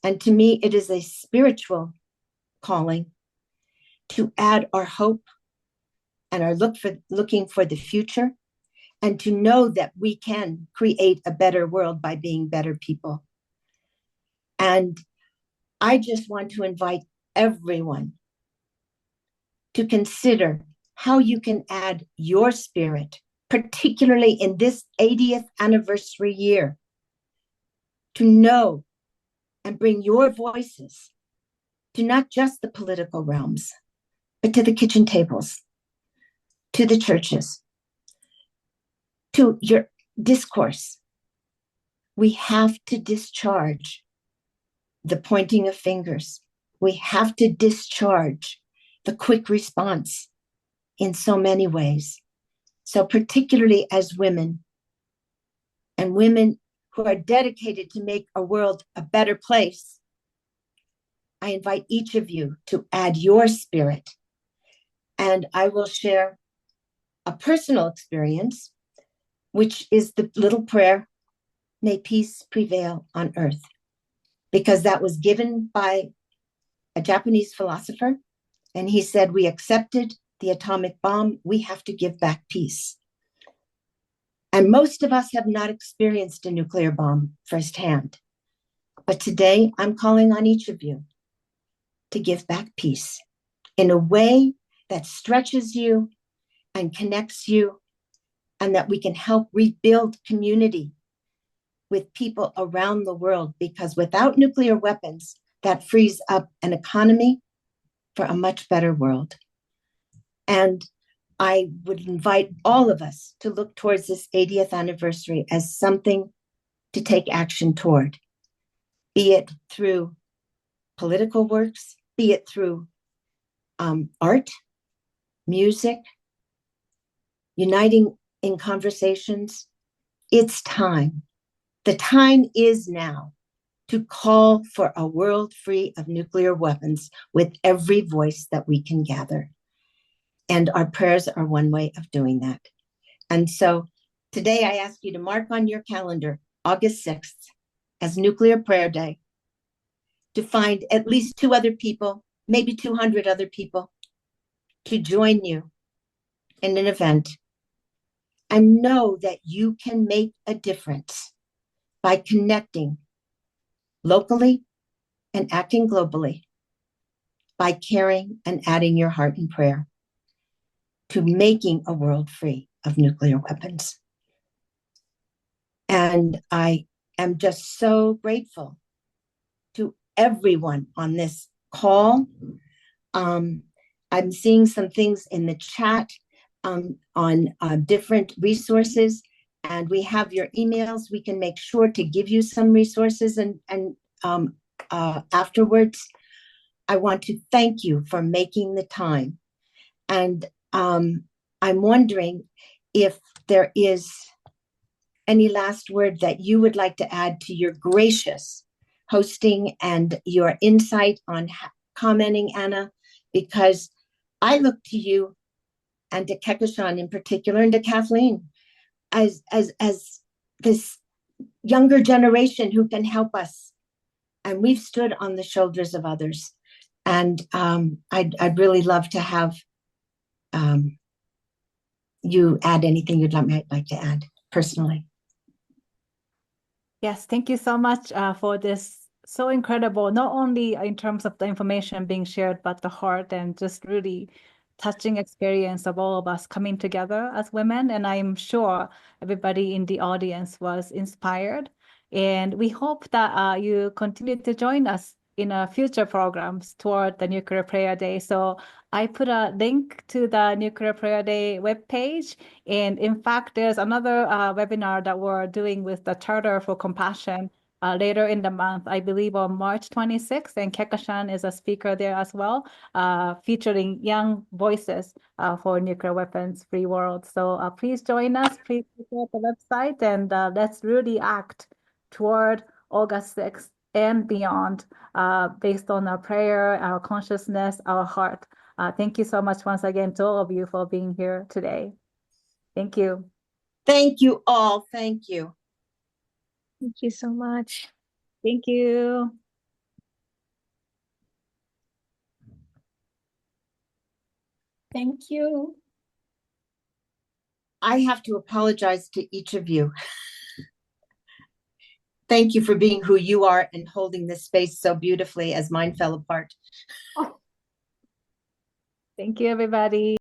And to me, it is a spiritual calling to add our hope and our looking for the future, and to know that we can create a better world by being better people. And I just want to invite everyone to consider how you can add your spirit, particularly in this 80th anniversary year, to know and bring your voices to not just the political realms, but to the kitchen tables, to the churches, to your discourse. We have to discharge the pointing of fingers. We have to discharge the quick response in so many ways. So particularly as women, and women who are dedicated to make a world a better place, I invite each of you to add your spirit. And I will share a personal experience, which is the little prayer, may peace prevail on earth, because that was given by a Japanese philosopher. And he said, we accepted the atomic bomb, we have to give back peace. And most of us have not experienced a nuclear bomb firsthand. But today I'm calling on each of you to give back peace in a way that stretches you and connects you, and that we can help rebuild community with people around the world, because without nuclear weapons, that frees up an economy for a much better world. And I would invite all of us to look towards this 80th anniversary as something to take action toward, be it through political works, be it through art, music, uniting in conversations. It's time. The time is now to call for a world free of nuclear weapons with every voice that we can gather. And our prayers are one way of doing that. And so today I ask you to mark on your calendar August 6th as Nuclear Prayer Day, to find at least 2 other people, maybe 200 other people, to join you in an event, and know that you can make a difference by connecting locally and acting globally, by caring and adding your heart in prayer to making a world free of nuclear weapons. And I am just so grateful to everyone on this call. I'm seeing some things in the chat on different resources, and we have your emails. We can make sure to give you some resources, and afterwards. I want to thank you for making the time. And I'm wondering if there is any last word that you would like to add to your gracious hosting and your insight on commenting, Anna, because I look to you and to Kekoshan in particular, and to Kathleen as this younger generation who can help us. And we've stood on the shoulders of others. And I'd really love to have you add anything you'd like to add personally. Yes, thank you so much for this so incredible, not only in terms of the information being shared, but the heart and just really touching experience of all of us coming together as women. And I'm sure everybody in the audience was inspired. And we hope that you continue to join us in future programs toward the Nuclear Prayer Day. So I put a link to the Nuclear Prayer Day webpage. And in fact, there's another webinar that we're doing with the Charter for Compassion later in the month, I believe on March 26th, and Kekashan is a speaker there as well, featuring young voices for nuclear weapons free world. So please join us, please support the website, and let's really act toward August 6th and beyond, based on our prayer, our consciousness, our heart. Thank you so much once again to all of you for being here today. Thank you. Thank you all. Thank you. Thank you so much. Thank you. Thank you. I have to apologize to each of you. Thank you for being who you are and holding this space so beautifully as mine fell apart. Thank you, everybody.